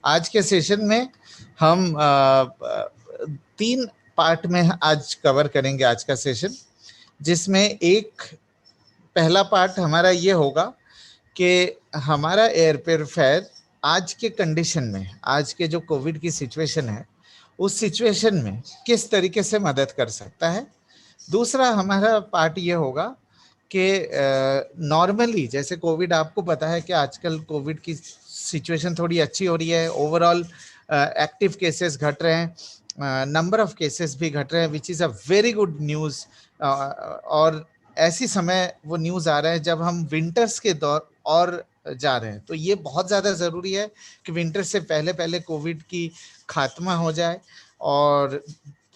आज के सेशन में हम 3 पार्ट में आज कवर करेंगे आज का सेशन, जिसमें एक पहला पार्ट हमारा ये होगा कि हमारा एयर प्योरीफायर आज के कंडीशन में, आज के जो कोविड की सिचुएशन है, उस सिचुएशन में किस तरीके से मदद कर सकता है। दूसरा हमारा पार्ट ये होगा कि नॉर्मली जैसे कोविड, आपको पता है कि आजकल कोविड की सिचुएशन थोड़ी अच्छी हो रही है, ओवरऑल एक्टिव केसेस घट रहे हैं, नंबर ऑफ केसेस भी घट रहे हैं, which is a very good news. और ऐसी समय वो न्यूज़ आ रहे हैं जब हम विंटर्स के दौर और जा रहे हैं, तो ये बहुत ज़्यादा ज़रूरी है कि विंटर से पहले पहले कोविड की खात्मा हो जाए। और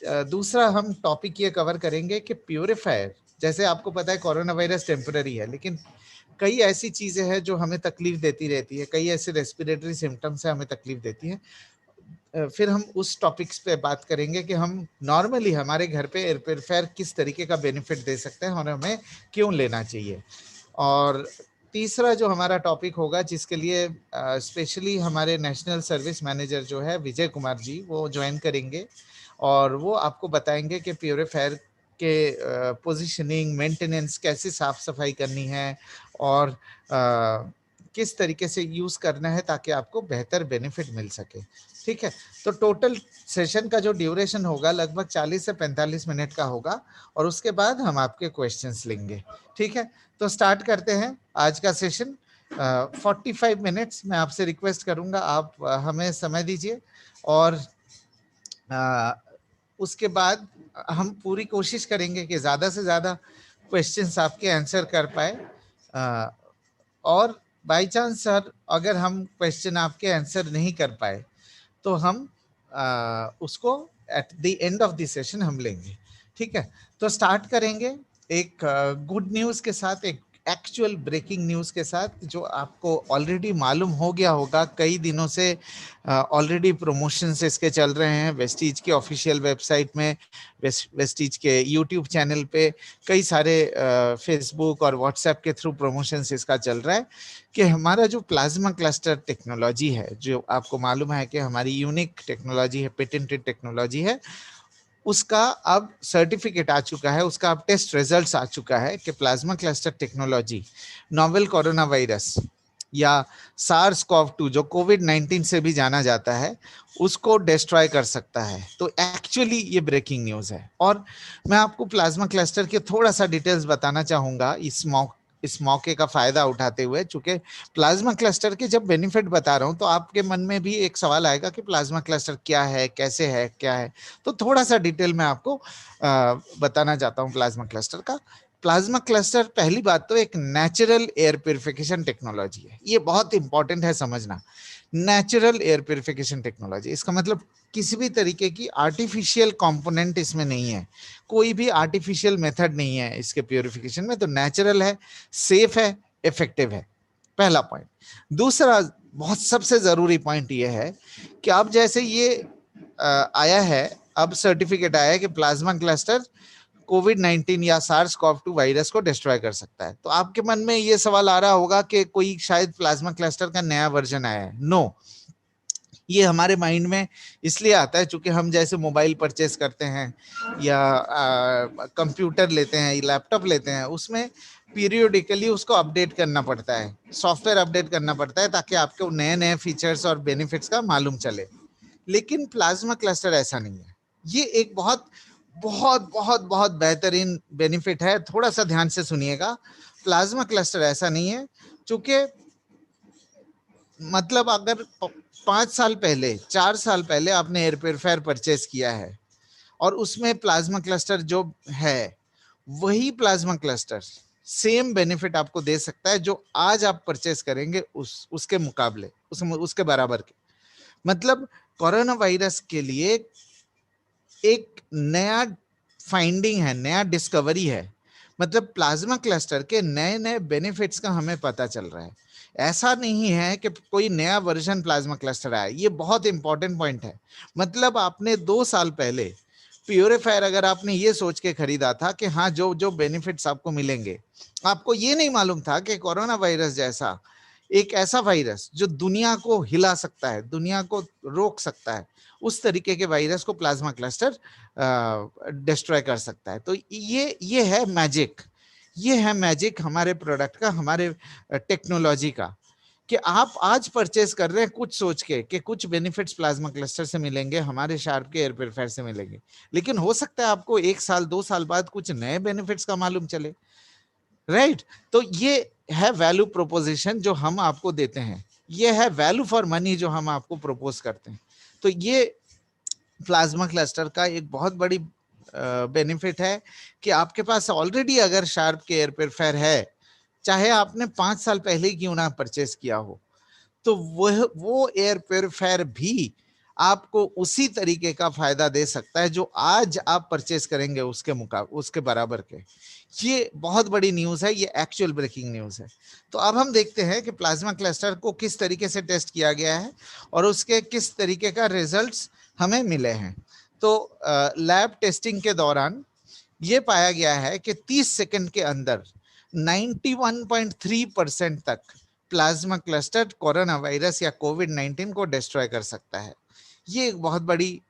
दूसरा हम टॉपिक ये कवर करेंगे कि प्यूरीफायर, जैसे आपको पता है कोरोना वायरस टेम्पररी है, लेकिन कई ऐसी चीजें हैं जो हमें तकलीफ देती रहती है, कई ऐसे रेस्पिरेटरी सिम्टम्स हैं हमें तकलीफ देती हैं। फिर हम उस टॉपिक्स पे बात करेंगे कि हम नॉर्मली हमारे घर पे एयर प्योरीफायर किस तरीके का बेनिफिट दे सकते हैं और हमें क्यों लेना चाहिए। और तीसरा जो हमारा टॉपिक होगा, जिसके लिए स्पेशली हमारे नेशनल सर्विस मैनेजर जो है विजय कुमार जी, वो ज्वाइन करेंगे और वो आपको बताएंगे कि प्योरीफायर के पोजीशनिंग, मेंटेनेंस, कैसे साफ सफाई करनी है और किस तरीके से यूज करना है ताकि आपको बेहतर बेनिफिट मिल सके। ठीक है, तो टोटल सेशन का जो ड्यूरेशन होगा लगभग 40 से 45 मिनट का होगा और उसके बाद हम आपके क्वेश्चंस लेंगे। ठीक है, तो स्टार्ट करते हैं आज का सेशन। 45 मिनट्स मैं आपसे रिक्वेस्ट करूंगा, आप हमें समय दीजिए और उसके बाद हम पूरी कोशिश करेंगे कि ज़्यादा से ज़्यादा क्वेश्चंस आपके आंसर कर पाए। और बाय चांस सर, अगर हम क्वेश्चन आपके आंसर नहीं कर पाए तो हम उसको at the end of the session हम लेंगे। ठीक है, तो स्टार्ट करेंगे एक गुड न्यूज़ के साथ, एक एक्चुअल ब्रेकिंग न्यूज़ के साथ, जो आपको ऑलरेडी मालूम हो गया होगा। कई दिनों से ऑलरेडी प्रमोशंस इसके चल रहे हैं वेस्टीज के ऑफिशियल वेबसाइट में, वेस्टीज के यूट्यूब चैनल पे, कई सारे फेसबुक और व्हाट्सएप के थ्रू प्रमोशंस इसका चल रहा है कि हमारा जो प्लाज्मा क्लस्टर टेक्नोलॉजी है, जो आपको मालूम है कि हमारी यूनिक टेक्नोलॉजी है, पेटेंटेड टेक्नोलॉजी है, उसका अब सर्टिफिकेट आ चुका है, उसका अब टेस्ट रिजल्ट्स आ चुका है कि plasma cluster technology novel corona virus या SARS-CoV-2 जो कोविड-19 से भी जाना जाता है, उसको डिस्ट्रॉय कर सकता है। तो एक्चुअली ये ब्रेकिंग न्यूज़ है और मैं आपको प्लाज्मा क्लस्टर के थोड़ा सा डिटेल्स बताना चाहूँगा इस मौके का फायदा उठाते हुए। चूंकि प्लाज्मा क्लस्टर के जब बेनिफिट बता रहा हूँ तो आपके मन में भी एक सवाल आएगा कि प्लाज्मा क्लस्टर क्या है, कैसे है, क्या है। तो थोड़ा सा डिटेल में आपको बताना चाहता हूँ प्लाज्मा क्लस्टर का। प्लाज्मा क्लस्टर, पहली बात तो एक नेचुरल एयर प्यूरिफिकेशन टेक्नोलॉजी है, ये बहुत इंपॉर्टेंट है समझना। नेचुरल एयर प्यूरिफिकेशन टेक्नोलॉजी, इसका मतलब किसी भी तरीके की आर्टिफिशियल कंपोनेंट इसमें नहीं है, कोई भी आर्टिफिशियल मेथड नहीं है इसके प्यूरिफिकेशन में। तो नेचुरल है, सेफ है, इफेक्टिव है, पहला पॉइंट। दूसरा बहुत सबसे जरूरी पॉइंट ये है कि अब जैसे ये आया है, अब सर्टिफिकेट आया है कि प्लाज्मा क्लस्टर कोविड-19 या SARS-CoV-2 वायरस को डिस्ट्रॉय कर सकता है। तो आपके मन में ये सवाल आ रहा होगा कि कोई शायद प्लाज्मा क्लस्टर का नया वर्जन आया है। नो, ये हमारे माइंड में इसलिए आता है चूंकि हम जैसे मोबाइल परचेस करते हैं या कंप्यूटर लेते हैं, लैपटॉप लेते हैं, उसमें पीरियोडिकली उसको अपडेट करना पड़ता है, सॉफ्टवेयर अपडेट करना पड़ता है ताकि आपको नए नए फीचर्स और बेनिफिट्स का मालूम चले। लेकिन प्लाज्मा क्लस्टर ऐसा नहीं है। ये एक बहुत बहुत बहुत बहुत बेहतरीन बेनिफिट है, थोड़ा सा ध्यान से सुनिएगा। प्लाज्मा क्लस्टर ऐसा नहीं है, चूंकि मतलब अगर 5 साल पहले, 4 साल पहले आपने एयर प्योरीफायर परचेस किया है और उसमें प्लाज्मा क्लस्टर जो है, वही प्लाज्मा क्लस्टर सेम बेनिफिट आपको दे सकता है जो आज आप परचेस करेंगे उसके मुकाबले, उसके बराबर के। मतलब कोरोना वायरस के लिए एक नया फाइंडिंग है, नया डिस्कवरी है। मतलब प्लाज्मा क्लस्टर के नए नए बेनिफिट्स का हमें पता चल रहा है। ऐसा नहीं है कि कोई नया वर्जन प्लाज्मा क्लस्टर आया, ये बहुत इंपॉर्टेंट पॉइंट है। मतलब आपने 2 साल पहले प्योरीफायर अगर आपने ये सोच के खरीदा था कि हाँ जो जो बेनिफिट्स आपको मिलेंगे, आपको ये नहीं मालूम था कि कोरोना वायरस जैसा एक ऐसा वायरस जो दुनिया को हिला सकता है, दुनिया को रोक सकता है, उस तरीके के वायरस को प्लाज्मा क्लस्टर डिस्ट्रॉय कर सकता है। तो ये है मैजिक, ये है मैजिक हमारे प्रोडक्ट का, हमारे टेक्नोलॉजी का, कि आप आज परचेस कर रहे हैं कुछ सोच के कि कुछ बेनिफिट्स प्लाज्मा क्लस्टर से मिलेंगे, हमारे शार्प के एयर प्योरीफायर से मिलेंगे, लेकिन हो सकता है आपको 1 साल 2 साल बाद कुछ नए बेनिफिट्स का मालूम चले, राइट? तो ये है वैल्यू प्रोपोजिशन जो हम आपको देते हैं, ये है वैल्यू फॉर मनी जो हम आपको प्रपोज करते हैं। तो ये प्लाज्मा क्लस्टर का एक बहुत बड़ी बेनिफिट है कि आपके पास ऑलरेडी अगर शार्प के एयर प्योरीफायर है, चाहे आपने 5 साल पहले क्यों ना परचेस किया हो, तो वो एयर प्योरीफायर भी आपको उसी तरीके का फायदा दे सकता है जो आज आप परचेस करेंगे उसके मुकाबले, उसके बराबर के। ये बहुत बड़ी न्यूज़ है, ये एक्चुअल ब्रेकिंग न्यूज़ है। तो अब हम देखते हैं कि प्लाज्मा क्लस्टर को किस तरीके से टेस्ट किया गया है और उसके किस तरीके का रिजल्ट्स हमें मिले हैं। तो लैब टेस्टिंग के दौरान ये पाया गया है कि 30 सेकंड के अंदर 91.3% तक प्लाज्मा क्लस्टर कोरोना वायरस या कोविड-19 को डिस्ट्रॉय कर सकता है। ये एक बहुत बड़ी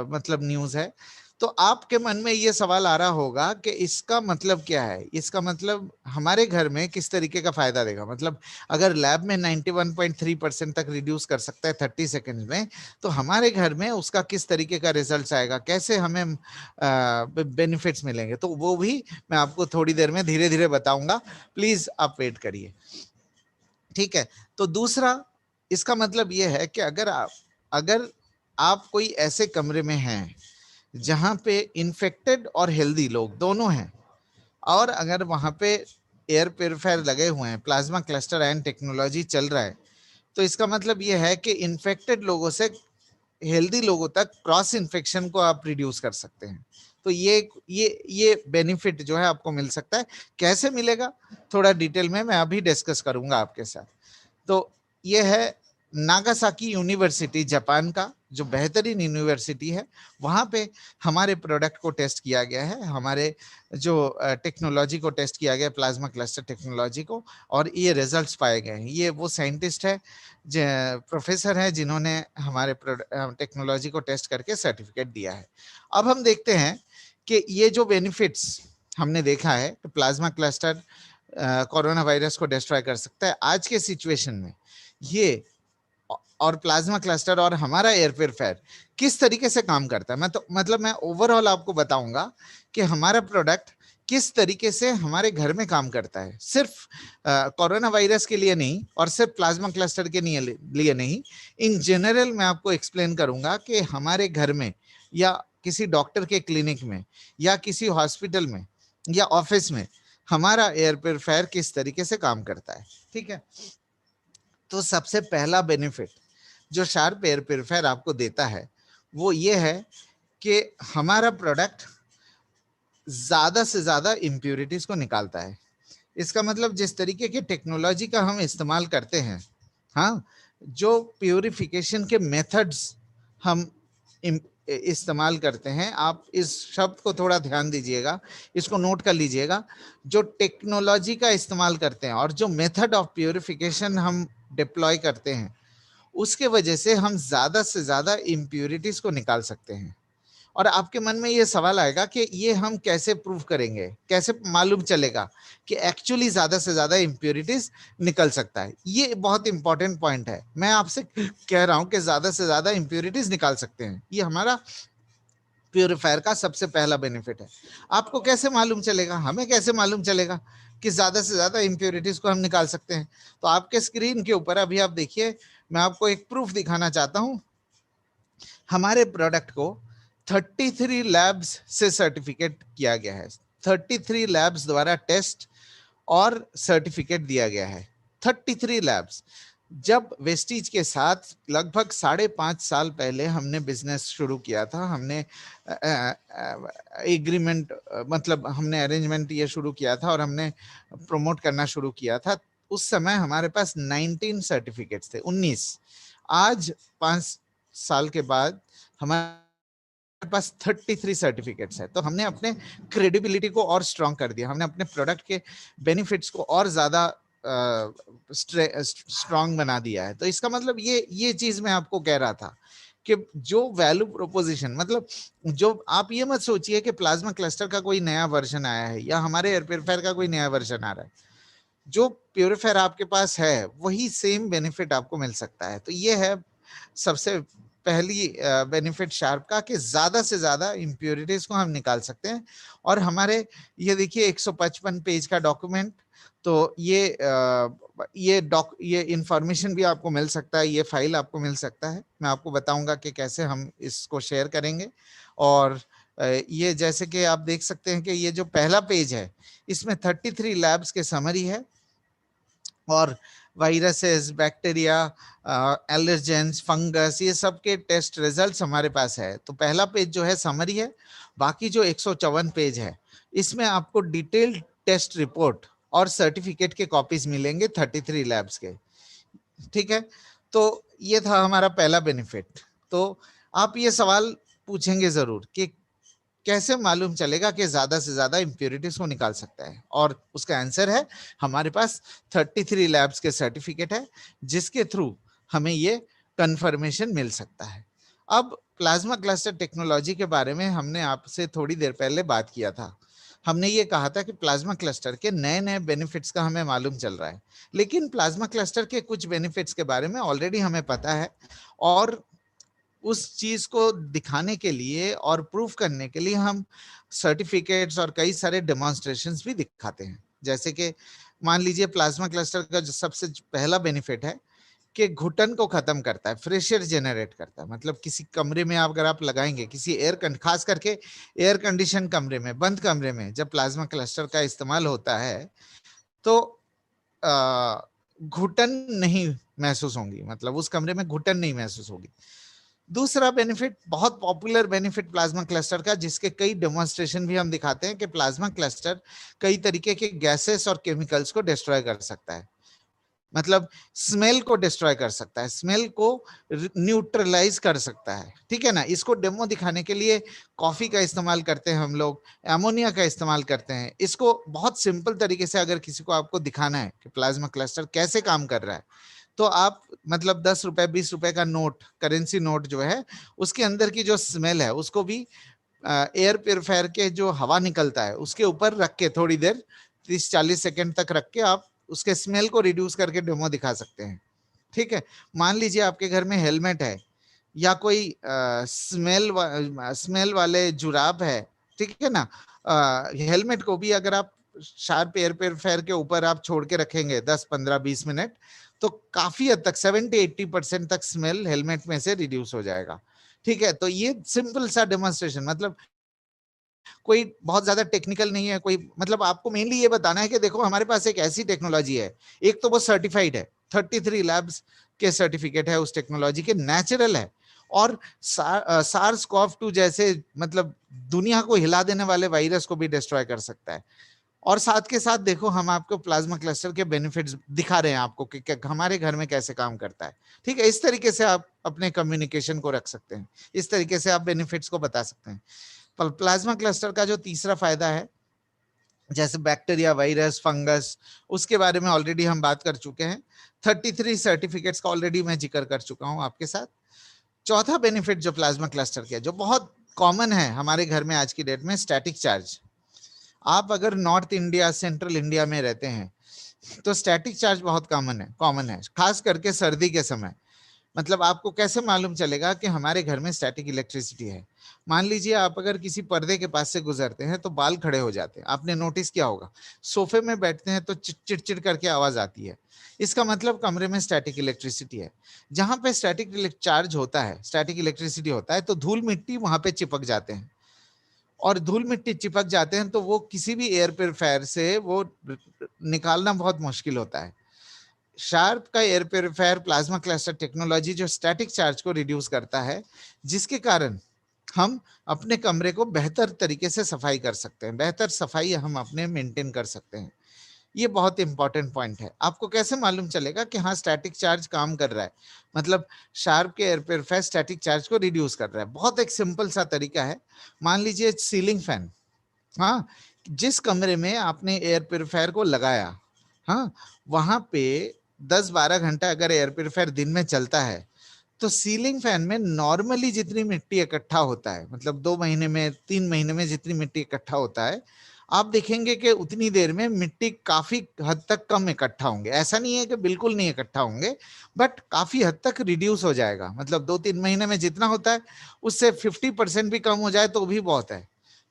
मतलब न्यूज़ है। तो आपके मन में ये सवाल आ रहा होगा कि इसका मतलब क्या है? इसका मतलब हमारे घर में किस तरीके का फायदा देगा? मतलब अगर लैब में 91.3% तक रिड्यूस कर सकता है 30 सेकंड्स में, तो हमारे घर में उसका किस तरीके का रिजल्ट्स आएगा? कैसे हमें बेनिफिट्स मिलेंगे? तो वो भी मैं आपको थोड़ी देर में धीरे-धीरे बताऊंगा। प्लीज आप वेट करिए, ठीक है? तो दूसरा, इसका मतलब ये है कि अगर आप कोई ऐसे कमरे में हैं जहां पे इन्फेक्टेड और हेल्दी लोग दोनों हैं, और अगर वहां पे एयर प्योरीफायर लगे हुए हैं, प्लाज्मा क्लस्टर एंड टेक्नोलॉजी चल रहा है, तो इसका मतलब ये है कि इन्फेक्टेड लोगों से हेल्दी लोगों तक क्रॉस इन्फेक्शन को आप रिड्यूस कर सकते हैं। तो ये बेनिफिट जो है आपको मिल सकता है। कैसे मिलेगा थोड़ा डिटेल में मैं अभी डिस्कस करूंगा आपके साथ। तो ये है नागासाकी यूनिवर्सिटी जापान का, जो बेहतरीन यूनिवर्सिटी है, वहाँ पे हमारे प्रोडक्ट को टेस्ट किया गया है, हमारे जो टेक्नोलॉजी को टेस्ट किया गया, प्लाज्मा क्लस्टर टेक्नोलॉजी को, और ये रिजल्ट्स पाए गए हैं। ये वो साइंटिस्ट है, प्रोफेसर है, जिन्होंने हमारे टेक्नोलॉजी को टेस्ट करके सर्टिफिकेट दिया है। अब हम देखते हैं कि ये जो बेनिफिट्स हमने देखा है कि प्लाज्मा क्लस्टर कोरोना वायरस को डिस्ट्रॉय कर सकता है आज के सिचुएशन में, ये और प्लाज्मा क्लस्टर और हमारा एयर प्योरीफायर किस तरीके से काम करता है, मैं ओवरऑल आपको बताऊंगा कि हमारा प्रोडक्ट किस तरीके से हमारे घर में काम करता है, सिर्फ कोरोना वायरस के लिए नहीं और सिर्फ प्लाज्मा क्लस्टर के लिए नहीं, इन जनरल मैं आपको एक्सप्लेन करूंगा कि हमारे घर में या किसी डॉक्टर के क्लिनिक में या किसी हॉस्पिटल में या ऑफिस में हमारा एयर प्योरीफायर किस तरीके से काम करता है, ठीक है? तो सबसे पहला बेनिफिट जो शार्प एयर प्योरीफायर आपको देता है वो ये है कि हमारा प्रोडक्ट ज्यादा से ज्यादा इम्प्यूरिटीज को निकालता है। इसका मतलब जिस तरीके की टेक्नोलॉजी का हम इस्तेमाल करते हैं, हाँ, जो प्यूरिफिकेशन के मेथड्स हम इस्तेमाल करते हैं, आप इस शब्द को थोड़ा ध्यान दीजिएगा, इसको नोट कर लीजिएगा, जो टेक्नोलॉजी का इस्तेमाल करते हैं और जो मेथड ऑफ प्यूरिफिकेशन हम डिप्लॉय करते हैं, उसके वजह से हम ज्यादा से ज्यादा इम्प्यूरिटीज को निकाल सकते हैं। और आपके मन में ये सवाल आएगा कि ये हम कैसे प्रूव करेंगे, कैसे मालूम चलेगा कि एक्चुअली ज्यादा से ज्यादा इम्प्योरिटीज निकल सकता है? ये बहुत इंपॉर्टेंट पॉइंट है। मैं आपसे कह रहा हूं कि ज्यादा से ज्यादा इम्प्योरिटीज निकाल सकते हैं, ये हमारा प्योरीफायर का सबसे पहला बेनिफिट है। आपको कैसे मालूम चलेगा, हमें कैसे मालूम चलेगा कि ज्यादा से ज्यादा इम्प्योरिटीज को हम निकाल सकते हैं? तो आपके स्क्रीन के ऊपर अभी आप देखिए, मैं आपको एक प्रूफ दिखाना चाहता हूं। हमारे प्रोडक्ट को 33 लैब्स से सर्टिफिकेट किया गया है, 33 लैब्स द्वारा टेस्ट और सर्टिफिकेट दिया गया है। 33 लैब्स। जब वेस्टीज के साथ लगभग 5.5 साल पहले हमने बिजनेस शुरू किया था, हमने एग्रीमेंट मतलब हमने अरेंजमेंट ये शुरू किया था और हमने प्रमोट करना शुरू किया था, उस समय हमारे पास 19 सर्टिफिकेट्स थे, 19। आज 5 साल के बाद हमारे पास 33 सर्टिफिकेट्स है। तो हमने अपने क्रेडिबिलिटी को और स्ट्रांग कर दिया, हमने अपने प्रोडक्ट के बेनिफिट्स को और ज्यादा स्ट्रांग बना दिया है। तो इसका मतलब ये चीज मैं आपको कह रहा था कि जो वैल्यू प्रोपोजिशन, मतलब जो आप ये मत सोचिए कि प्लाज्मा क्लस्टर का कोई नया वर्जन आया है या हमारे एयर प्योरीफायर का कोई नया वर्जन आ रहा है। जो प्योरीफायर आपके पास है वही सेम बेनिफिट आपको मिल सकता है। तो ये है सबसे पहली बेनिफिट शार्प का, कि ज्यादा से ज्यादा इम्प्योरिटीज को हम निकाल सकते हैं। और हमारे ये देखिए 155 पेज का डॉक्यूमेंट, तो ये इंफॉर्मेशन भी आपको मिल सकता है, ये फाइल आपको मिल सकता है। मैं आपको बताऊंगा कि कैसे हम इसको शेयर करेंगे। और ये जैसे कि आप देख सकते हैं कि ये जो पहला पेज है इसमें 33 लैब्स के समरी है, और वायरसेस, बैक्टीरिया, एलर्जेंस, फंगस, ये सब के टेस्ट रिजल्ट्स हमारे पास है। तो पहला पेज जो है समरी है। बाकी जो 154 पेज है इसमें आपको डिटेल्ड टेस्ट रिपोर्ट और सर्टिफिकेट के कॉपीज मिलेंगे 33 लैब्स के। ठीक है, तो ये था हमारा पहला बेनिफिट। तो आप ये सवाल पूछेंगे जरूर कि कैसे मालूम चलेगा कि ज्यादा से ज्यादा इंप्योरिटीज को निकाल सकता है, और उसका आंसर है हमारे पास 33 लैब्स के सर्टिफिकेट है जिसके थ्रू हमें ये कंफर्मेशन मिल सकता है। अब प्लाज्मा क्लस्टर टेक्नोलॉजी के बारे में हमने आपसे थोड़ी देर पहले बात किया था। हमने ये कहा था कि प्लाज्मा क्लस्टर के नए नए बेनिफिट्स का हमें मालूम चल रहा है, लेकिन प्लाज्मा क्लस्टर के कुछ बेनिफिट्स के बारे में ऑलरेडी हमें पता है, और उस चीज को दिखाने के लिए और प्रूफ करने के लिए हम सर्टिफिकेट्स और कई सारे डेमोन्स्ट्रेशंस भी दिखाते हैं। जैसे कि मान लीजिए प्लाज्मा क्लस्टर का जो सबसे पहला बेनिफिट है कि घुटन को खत्म करता है, फ्रेश एयर जनरेट करता है। मतलब किसी कमरे में अगर आप लगाएंगे, किसी खास करके एयर कंडीशन कमरे में, बंद कमरे में जब प्लाज्मा क्लस्टर का इस्तेमाल होता है तो घुटन नहीं महसूस होंगी, मतलब उस कमरे में घुटन नहीं महसूस होगी। दूसरा बेनिफिट, बहुत पॉपुलर बेनिफिट प्लाज्मा क्लस्टर का, जिसके कई डेमोन्स्ट्रेशन भी हम दिखाते हैं, कि प्लाज्मा क्लस्टर कई तरीके के गैसेस और केमिकल्स को डिस्ट्रॉय कर सकता है। मतलब स्मेल को डिस्ट्रॉय कर सकता है, स्मेल को न्यूट्रलाइज कर सकता है। ठीक है ना। इसको डेमो दिखाने के लिए कॉफी का इस्तेमाल करते हैं हम लोग, एमोनिया का इस्तेमाल करते हैं। इसको बहुत सिंपल तरीके से अगर किसी को आपको दिखाना है कि प्लाज्मा क्लस्टर कैसे काम कर रहा है, तो आप मतलब 10 रुपए 20 रुपए का नोट, करेंसी नोट जो है, उसके अंदर की जो स्मेल है उसको भी एयर प्योरीफायर के जो हवा निकलता है उसके ऊपर रख के थोड़ी देर 30-40 सेकंड तक रख के आप उसके स्मेल को रिड्यूस करके डेमो दिखा सकते हैं। ठीक है। मान लीजिए आपके घर में हेलमेट है या कोई स्मेल वाले जुराब है, ठीक है ना। हेलमेट को भी अगर आप शार्प एयर प्योरीफायर के ऊपर आप छोड़ के रखेंगे 10-15-20 मिनट, तो काफी हद तक 70-80% तक स्मेल हेलमेट में से रिड्यूस हो जाएगा। ठीक है। तो ये सिंपल सा डेमोन्स्ट्रेशन, मतलब कोई बहुत ज्यादा टेक्निकल नहीं है, कोई मतलब आपको मेनली ये बताना है कि देखो हमारे पास एक ऐसी टेक्नोलॉजी है, एक तो वो सर्टिफाइड है, 33 लैब्स के सर्टिफिकेट है उस टेक्नोलॉजी के, नेचुरल है, और सार्स कॉव 2 जैसे मतलब दुनिया को हिला देने वाले वायरस को भी डिस्ट्रॉय कर सकता है। और साथ के साथ देखो हम आपको प्लाज्मा क्लस्टर के बेनिफिट्स दिखा रहे हैं आपको कि हमारे घर में कैसे काम करता है। ठीक है। इस तरीके से आप अपने कम्युनिकेशन को रख सकते हैं, इस तरीके से आप बेनिफिट्स को बता सकते हैं। प्लाज्मा क्लस्टर का जो तीसरा फायदा है, जैसे बैक्टीरिया, वायरस, फंगस, उसके बारे में ऑलरेडी हम बात कर चुके हैं। 33 सर्टिफिकेट्स का ऑलरेडी मैं जिक्र कर चुका हूं आपके साथ। चौथा बेनिफिट जो प्लाज्मा क्लस्टर के, जो बहुत कॉमन है हमारे घर में आज की डेट में, स्टैटिक चार्ज। आप अगर नॉर्थ इंडिया, सेंट्रल इंडिया में रहते हैं तो स्टैटिक चार्ज बहुत कॉमन है, खास करके सर्दी के समय। मतलब आपको कैसे मालूम चलेगा कि हमारे घर में स्टैटिक इलेक्ट्रिसिटी है? मान लीजिए आप अगर किसी पर्दे के पास से गुजरते हैं तो बाल खड़े हो जाते हैं, आपने नोटिस किया होगा। सोफे में बैठते हैं तो चिड़चिड़ करके आवाज आती है। इसका मतलब कमरे में स्टैटिक इलेक्ट्रिसिटी है। जहां पे स्टैटिक चार्ज होता है, स्टैटिक इलेक्ट्रिसिटी होता है, तो धूल मिट्टी वहां पे चिपक जाते हैं, और धूल मिट्टी चिपक जाते हैं तो वो किसी भी एयर प्योरीफायर से वो निकालना बहुत मुश्किल होता है। शार्प का air purifier plasma cluster technology जो स्टैटिक चार्ज को रिड्यूस करता है, जिसके कारण हम अपने कमरे को बेहतर तरीके से सफाई कर सकते हैं, बेहतर सफाई हम अपने मेंटेन कर सकते हैं। ये बहुत इंपॉर्टेंट पॉइंट है। आपको कैसे मालूम चलेगा कि हाँ स्टैटिक चार्ज काम कर रहा है, मतलब शार्प के एयर प्योरीफायर स्टैटिक चार्ज को रिड्यूस कर रहा है? बहुत एक सिंपल सा तरीका है। मान लीजिए सीलिंग फैन, हाँ, जिस कमरे में आपने एयर प्योरीफायर को लगाया हाँ, वहां पे 10-12 घंटा अगर एयर प्योरीफायर दिन में चलता है तो सीलिंग फैन में नॉर्मली जितनी मिट्टी इकट्ठा होता है, मतलब 2 महीने में 3 महीने में जितनी मिट्टी इकट्ठा होता है, आप देखेंगे कि उतनी देर में मिट्टी काफी हद तक कम इकट्ठा होंगे। ऐसा नहीं है कि बिल्कुल नहीं इकट्ठा होंगे, बट काफी हद तक रिड्यूस हो जाएगा। मतलब 2-3 महीने में जितना होता है उससे 50% भी कम हो जाए तो भी बहुत है,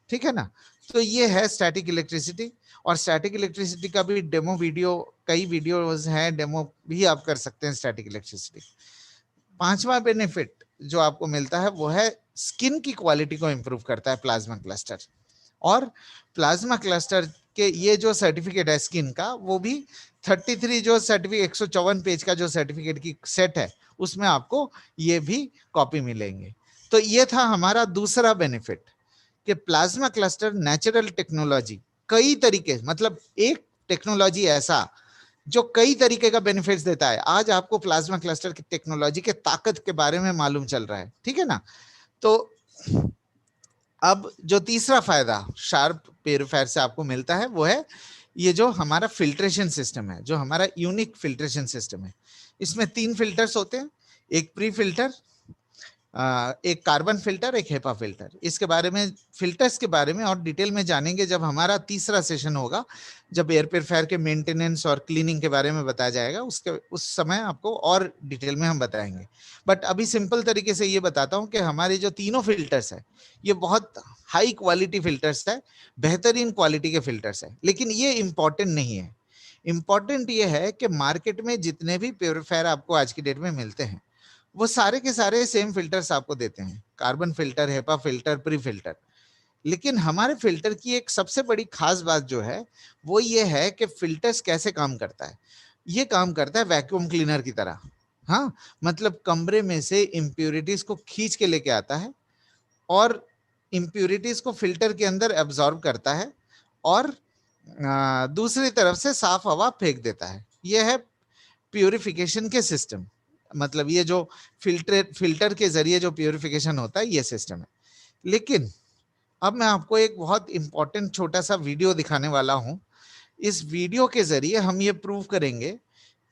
ठीक है ना। तो ये है स्टैटिक इलेक्ट्रिसिटी। और स्टैटिक इलेक्ट्रिसिटी का भी डेमो वीडियो, कई वीडियोस हैं, डेमो भी आप कर सकते हैं स्टैटिक इलेक्ट्रिसिटी। पांचवा बेनिफिट जो आपको मिलता है वो है स्किन की क्वालिटी को इंप्रूव करता है प्लाज्मा क्लस्टर। और प्लाज्मा क्लस्टर के ये जो सर्टिफिकेट है स्किन का, वो भी 33 जो सर्टिफिकेट 154 पेज का जो सर्टिफिकेट की सेट है उसमें आपको ये भी कॉपी मिलेंगे। तो ये था हमारा दूसरा बेनिफिट कि प्लाज्मा क्लस्टर नेचुरल टेक्नोलॉजी, कई तरीके, मतलब एक टेक्नोलॉजी ऐसा जो कई तरीके का बेनिफिट्स देता है। आज आपको प्लाज्मा क्लस्टर की टेक्नोलॉजी के ताकत के बारे में मालूम चल रहा है, ठीक है ना। तो अब जो तीसरा फायदा शार्प प्यूरीफायर से आपको मिलता है वो है ये जो हमारा फिल्ट्रेशन सिस्टम है, जो हमारा यूनिक फिल्ट्रेशन सिस्टम है। इसमें 3 फिल्टर्स होते हैं, एक प्री फिल्टर, एक कार्बन फिल्टर, एक हेपा फिल्टर। इसके बारे में, फिल्टर्स के बारे में और डिटेल में जानेंगे जब हमारा तीसरा सेशन होगा, जब एयर प्योरीफायर के मेंटेनेंस और क्लीनिंग के बारे में बताया जाएगा, उस समय आपको और डिटेल में हम बताएंगे। बट अभी सिंपल तरीके से ये बताता हूँ कि हमारे जो तीनों फिल्टर्स है ये बहुत हाई क्वालिटी फिल्टर्स है, बेहतरीन क्वालिटी के फिल्टर्स है। लेकिन ये इंपॉर्टेंट नहीं है। इंपॉर्टेंट ये है कि मार्केट में जितने भी प्योरीफायर आपको आज की डेट में मिलते हैं वो सारे के सारे सेम फिल्टर्स आपको देते हैं, carbon filter, HEPA filter, pre filter. लेकिन हमारे फिल्टर की एक सबसे बड़ी खास बात जो है वो ये है कि फिल्टर्स कैसे काम करता है। ये काम करता है वैक्यूम क्लीनर की तरह। हाँ, मतलब कमरे में से इम्प्यूरिटीज को खींच के लेके आता है और इम्प्यूरिटीज को फिल्टर के अंदर एब्जॉर्ब करता है और दूसरी तरफ से साफ हवा फेंक देता है। यह है प्यूरिफिकेशन के सिस्टम। मतलब ये जो फिल्टर के जरिए जो प्यूरिफिकेशन होता है ये सिस्टम है। लेकिन अब मैं आपको एक बहुत इंपॉर्टेंट छोटा सा वीडियो दिखाने वाला हूं। इस वीडियो के जरिए हम ये प्रूव करेंगे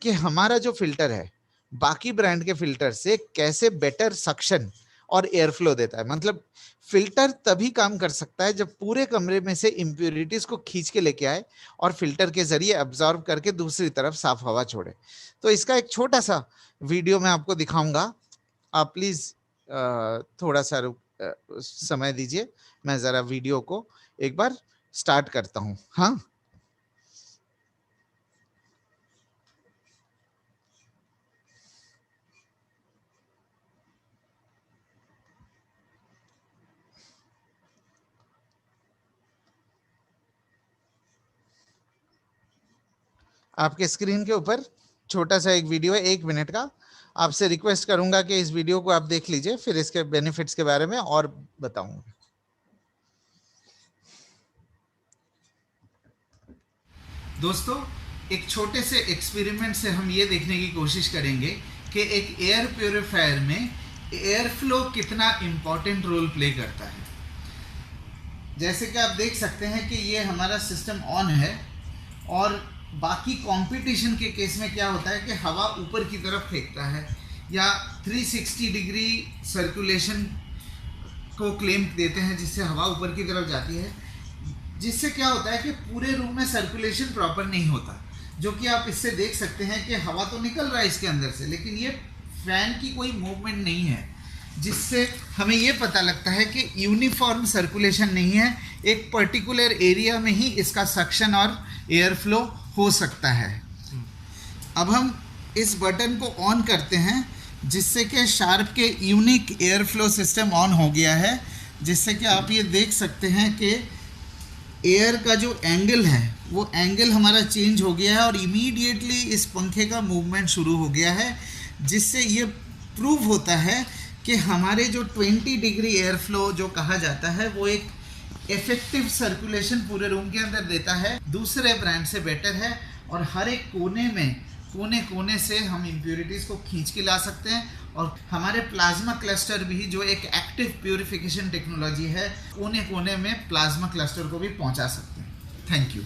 कि हमारा जो फिल्टर है बाकी ब्रांड के फिल्टर से कैसे बेटर सक्शन और एयर फ्लो देता है। मतलब फिल्टर तभी काम कर सकता है जब पूरे कमरे में से इम्प्यूरिटीज को खींच के लेके आए और फिल्टर के जरिए एब्जॉर्ब करके दूसरी तरफ साफ हवा छोड़े। तो इसका एक छोटा सा वीडियो मैं आपको दिखाऊंगा। आप प्लीज थोड़ा सा समय दीजिए, मैं जरा वीडियो को एक बार स्टार्ट करता हूं। हाँ, आपके स्क्रीन के ऊपर छोटा सा एक वीडियो है 1 मिनट का। आपसे रिक्वेस्ट करूंगा कि इस वीडियो को आप देख लीजिए, फिर इसके बेनिफिट्स के बारे में और बताऊंगा। दोस्तों, एक छोटे से एक्सपेरिमेंट से हम ये देखने की कोशिश करेंगे कि एक एयर प्योरीफायर में एयर फ्लो कितना इंपॉर्टेंट रोल प्ले करता है। जैसे कि आप देख सकते हैं कि ये हमारा सिस्टम ऑन है और बाकी कंपटीशन के केस में क्या होता है कि हवा ऊपर की तरफ फेंकता है या 360 डिग्री सर्कुलेशन को क्लेम देते हैं, जिससे हवा ऊपर की तरफ जाती है, जिससे क्या होता है कि पूरे रूम में सर्कुलेशन प्रॉपर नहीं होता। जो कि आप इससे देख सकते हैं कि हवा तो निकल रहा है इसके अंदर से, लेकिन ये फैन की कोई मूवमेंट नहीं है, जिससे हमें ये पता लगता है कि यूनिफॉर्म सर्कुलेशन नहीं है। एक पर्टिकुलर एरिया में ही इसका सक्शन और एयर फ्लो हो सकता है। अब हम इस बटन को ऑन करते हैं, जिससे कि शार्प के unique air flow system on हो गया है, जिससे कि आप ये देख सकते हैं कि एयर का जो एंगल है वो एंगल हमारा चेंज हो गया है और इमीडिएटली इस पंखे का मूवमेंट शुरू हो गया है, जिससे ये प्रूव होता है कि हमारे जो 20 डिग्री एयर फ्लो जो कहा जाता है वो एक इफेक्टिव सर्कुलेशन पूरे रूम के अंदर देता है, दूसरे ब्रांड से बेटर है। और हर एक कोने से हम इम्प्यूरिटीज़ को खींच के ला सकते हैं। और हमारे प्लाज्मा क्लस्टर भी, जो एक एक्टिव प्यूरिफिकेशन टेक्नोलॉजी है, कोने में प्लाज्मा क्लस्टर को भी पहुंचा सकते हैं। Thank you.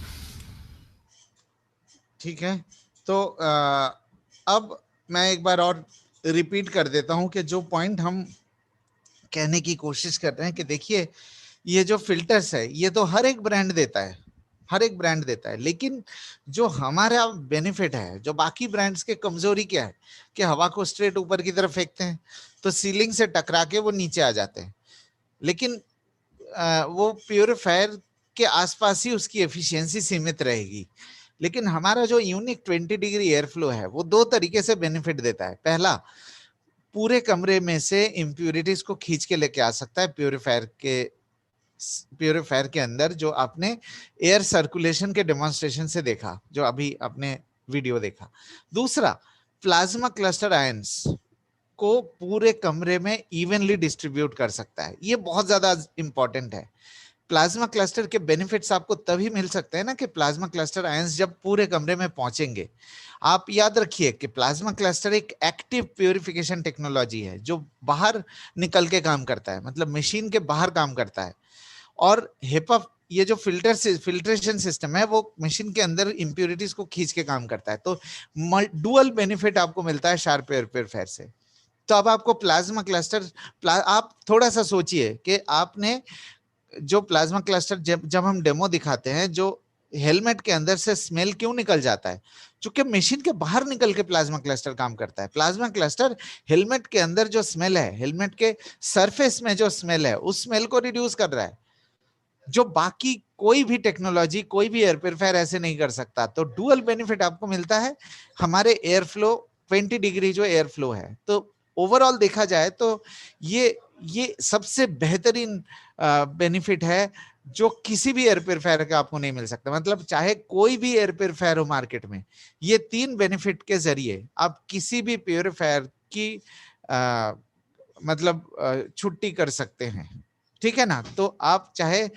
ठीक है, तो अब मैं एक बार और रिपीट कर देता हूं कि जो पॉइंट हम कहने की कोशिश कर रहे हैं कि देखिए, ये जो फिल्टर्स है ये तो हर एक ब्रांड देता है, हर एक ब्रांड देता है, लेकिन जो हमारा बेनिफिट है, जो बाकी ब्रांड्स के कमजोरी क्या है कि हवा को स्ट्रेट ऊपर की तरफ फेंकते हैं तो सीलिंग से टकरा के वो नीचे आ जाते हैं। लेकिन वो प्यूरिफायर के आसपास ही उसकी एफिशिएंसी सीमित रहेगी। लेकिन हमारा जो यूनिक 20 डिग्री एयर फ्लो है वो दो तरीके से बेनिफिट देता है। पहला, पूरे कमरे में से इम्प्यूरिटीज को खींच के लेके आ सकता है प्यूरिफायर के अंदर, जो आपने एयर सर्कुलेशन के डेमोन्स्ट्रेशन से देखा, जो अभी आपने वीडियो देखा। दूसरा, प्लाज्मा क्लस्टर आयंस को पूरे कमरे में इवनली डिस्ट्रीब्यूट कर सकता है। ये बहुत ज्यादा इंपॉर्टेंट है। प्लाज्मा क्लस्टर के बेनिफिट्स आपको तभी मिल सकते हैं ना कि प्लाज्मा क्लस्टर आयंस जब पूरे कमरे में पहुंचेंगे। आप याद रखिए कि प्लाज्मा क्लस्टर एक एक्टिव प्यूरिफिकेशन टेक्नोलॉजी है जो बाहर निकल के काम करता है, मतलब मशीन के बाहर काम करता है। और हेपा, ये जो फिल्ट्रेशन सिस्टम है वो मशीन के अंदर इंप्यूरिटीज को खींच के काम करता है। तो डुअल बेनिफिट आपको मिलता है शार्प एयर प्यूरिफायर से। तो अब आपको प्लाज्मा क्लस्टर, आप थोड़ा सा सोचिए कि आपने जो प्लाज्मा क्लस्टर, जब हम डेमो दिखाते हैं, जो हेलमेट के अंदर से स्मेल क्यों निकल जाता है? क्योंकि मशीन के बाहर निकल के प्लाज्मा क्लस्टर काम करता है। प्लाज्मा क्लस्टर हेलमेट के अंदर जो स्मेल है, हेलमेट के सरफेस में जो स्मेल है, उस स्मेल को रिड्यूस कर रहा है, जो बाकी कोई भी टेक्नोलॉजी, कोई भी एयर प्योरीफायर ऐसे नहीं कर सकता। तो डुअल बेनिफिट आपको मिलता है हमारे एयर फ्लो, 20 डिग्री जो एयर फ्लो है। तो ओवरऑल देखा जाए तो ये सबसे बेहतरीन बेनिफिट है जो किसी भी एयर प्योरीफायर का आपको नहीं मिल सकता। मतलब चाहे कोई भी एयर प्योरीफायर हो मार्केट में, ये तीन बेनिफिट के जरिए आप किसी भी प्योरीफायर की मतलब छुट्टी कर सकते हैं। ठीक है ना? तो आप चाहे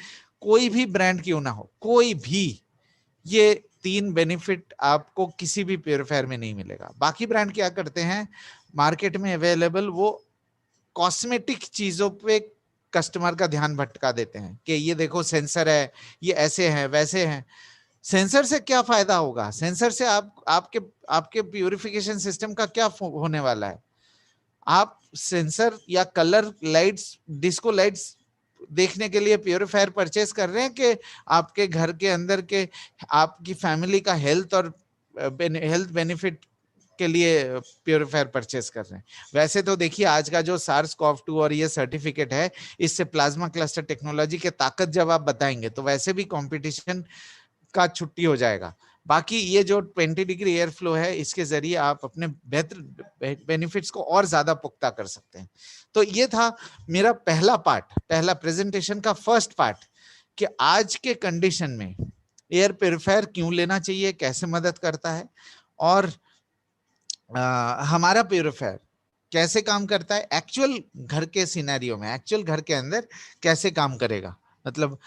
कोई भी ब्रांड क्यों ना हो, कोई भी, ये तीन बेनिफिट आपको किसी भी प्योरीफायर में नहीं मिलेगा। बाकी ब्रांड क्या करते हैं, मार्केट में अवेलेबल वो कॉस्मेटिक चीजों पे कस्टमर का ध्यान भटका देते हैं कि ये देखो सेंसर है, ये ऐसे है वैसे है। सेंसर से क्या फायदा होगा? सेंसर से आपके आपके प्यूरिफिकेशन सिस्टम का क्या होने वाला है? आप सेंसर या कलर लाइट्स, डिस्को लाइट्स देखने के लिए प्योरीफायर परचेस कर रहे हैं कि आपके घर के अंदर के आपकी फैमिली का हेल्थ और हेल्थ बेनिफिट के लिए प्योरीफायर परचेस कर रहे हैं? वैसे तो देखिए, आज का जो SARS-CoV-2 और ये सर्टिफिकेट है, इससे प्लाज्मा क्लस्टर टेक्नोलॉजी के ताकत जब आप बताएंगे तो वैसे भी कंपटीशन का छुट्टी हो जाएगा। बाकी ये जो 20 डिग्री एयर फ्लो है, इसके जरिए आप अपने बेहतर बेनिफिट्स को और ज्यादा पुख्ता कर सकते हैं। तो ये था मेरा पहला पार्ट, पहला प्रेजेंटेशन का फर्स्ट पार्ट, कि आज के कंडीशन में एयर प्योरीफायर क्यों लेना चाहिए, कैसे मदद करता है, और हमारा प्योरीफायर कैसे काम करता है एक्चुअल घर के सिनेरियो में, एक्चुअल घर के अंदर कैसे काम करेगा। मतलब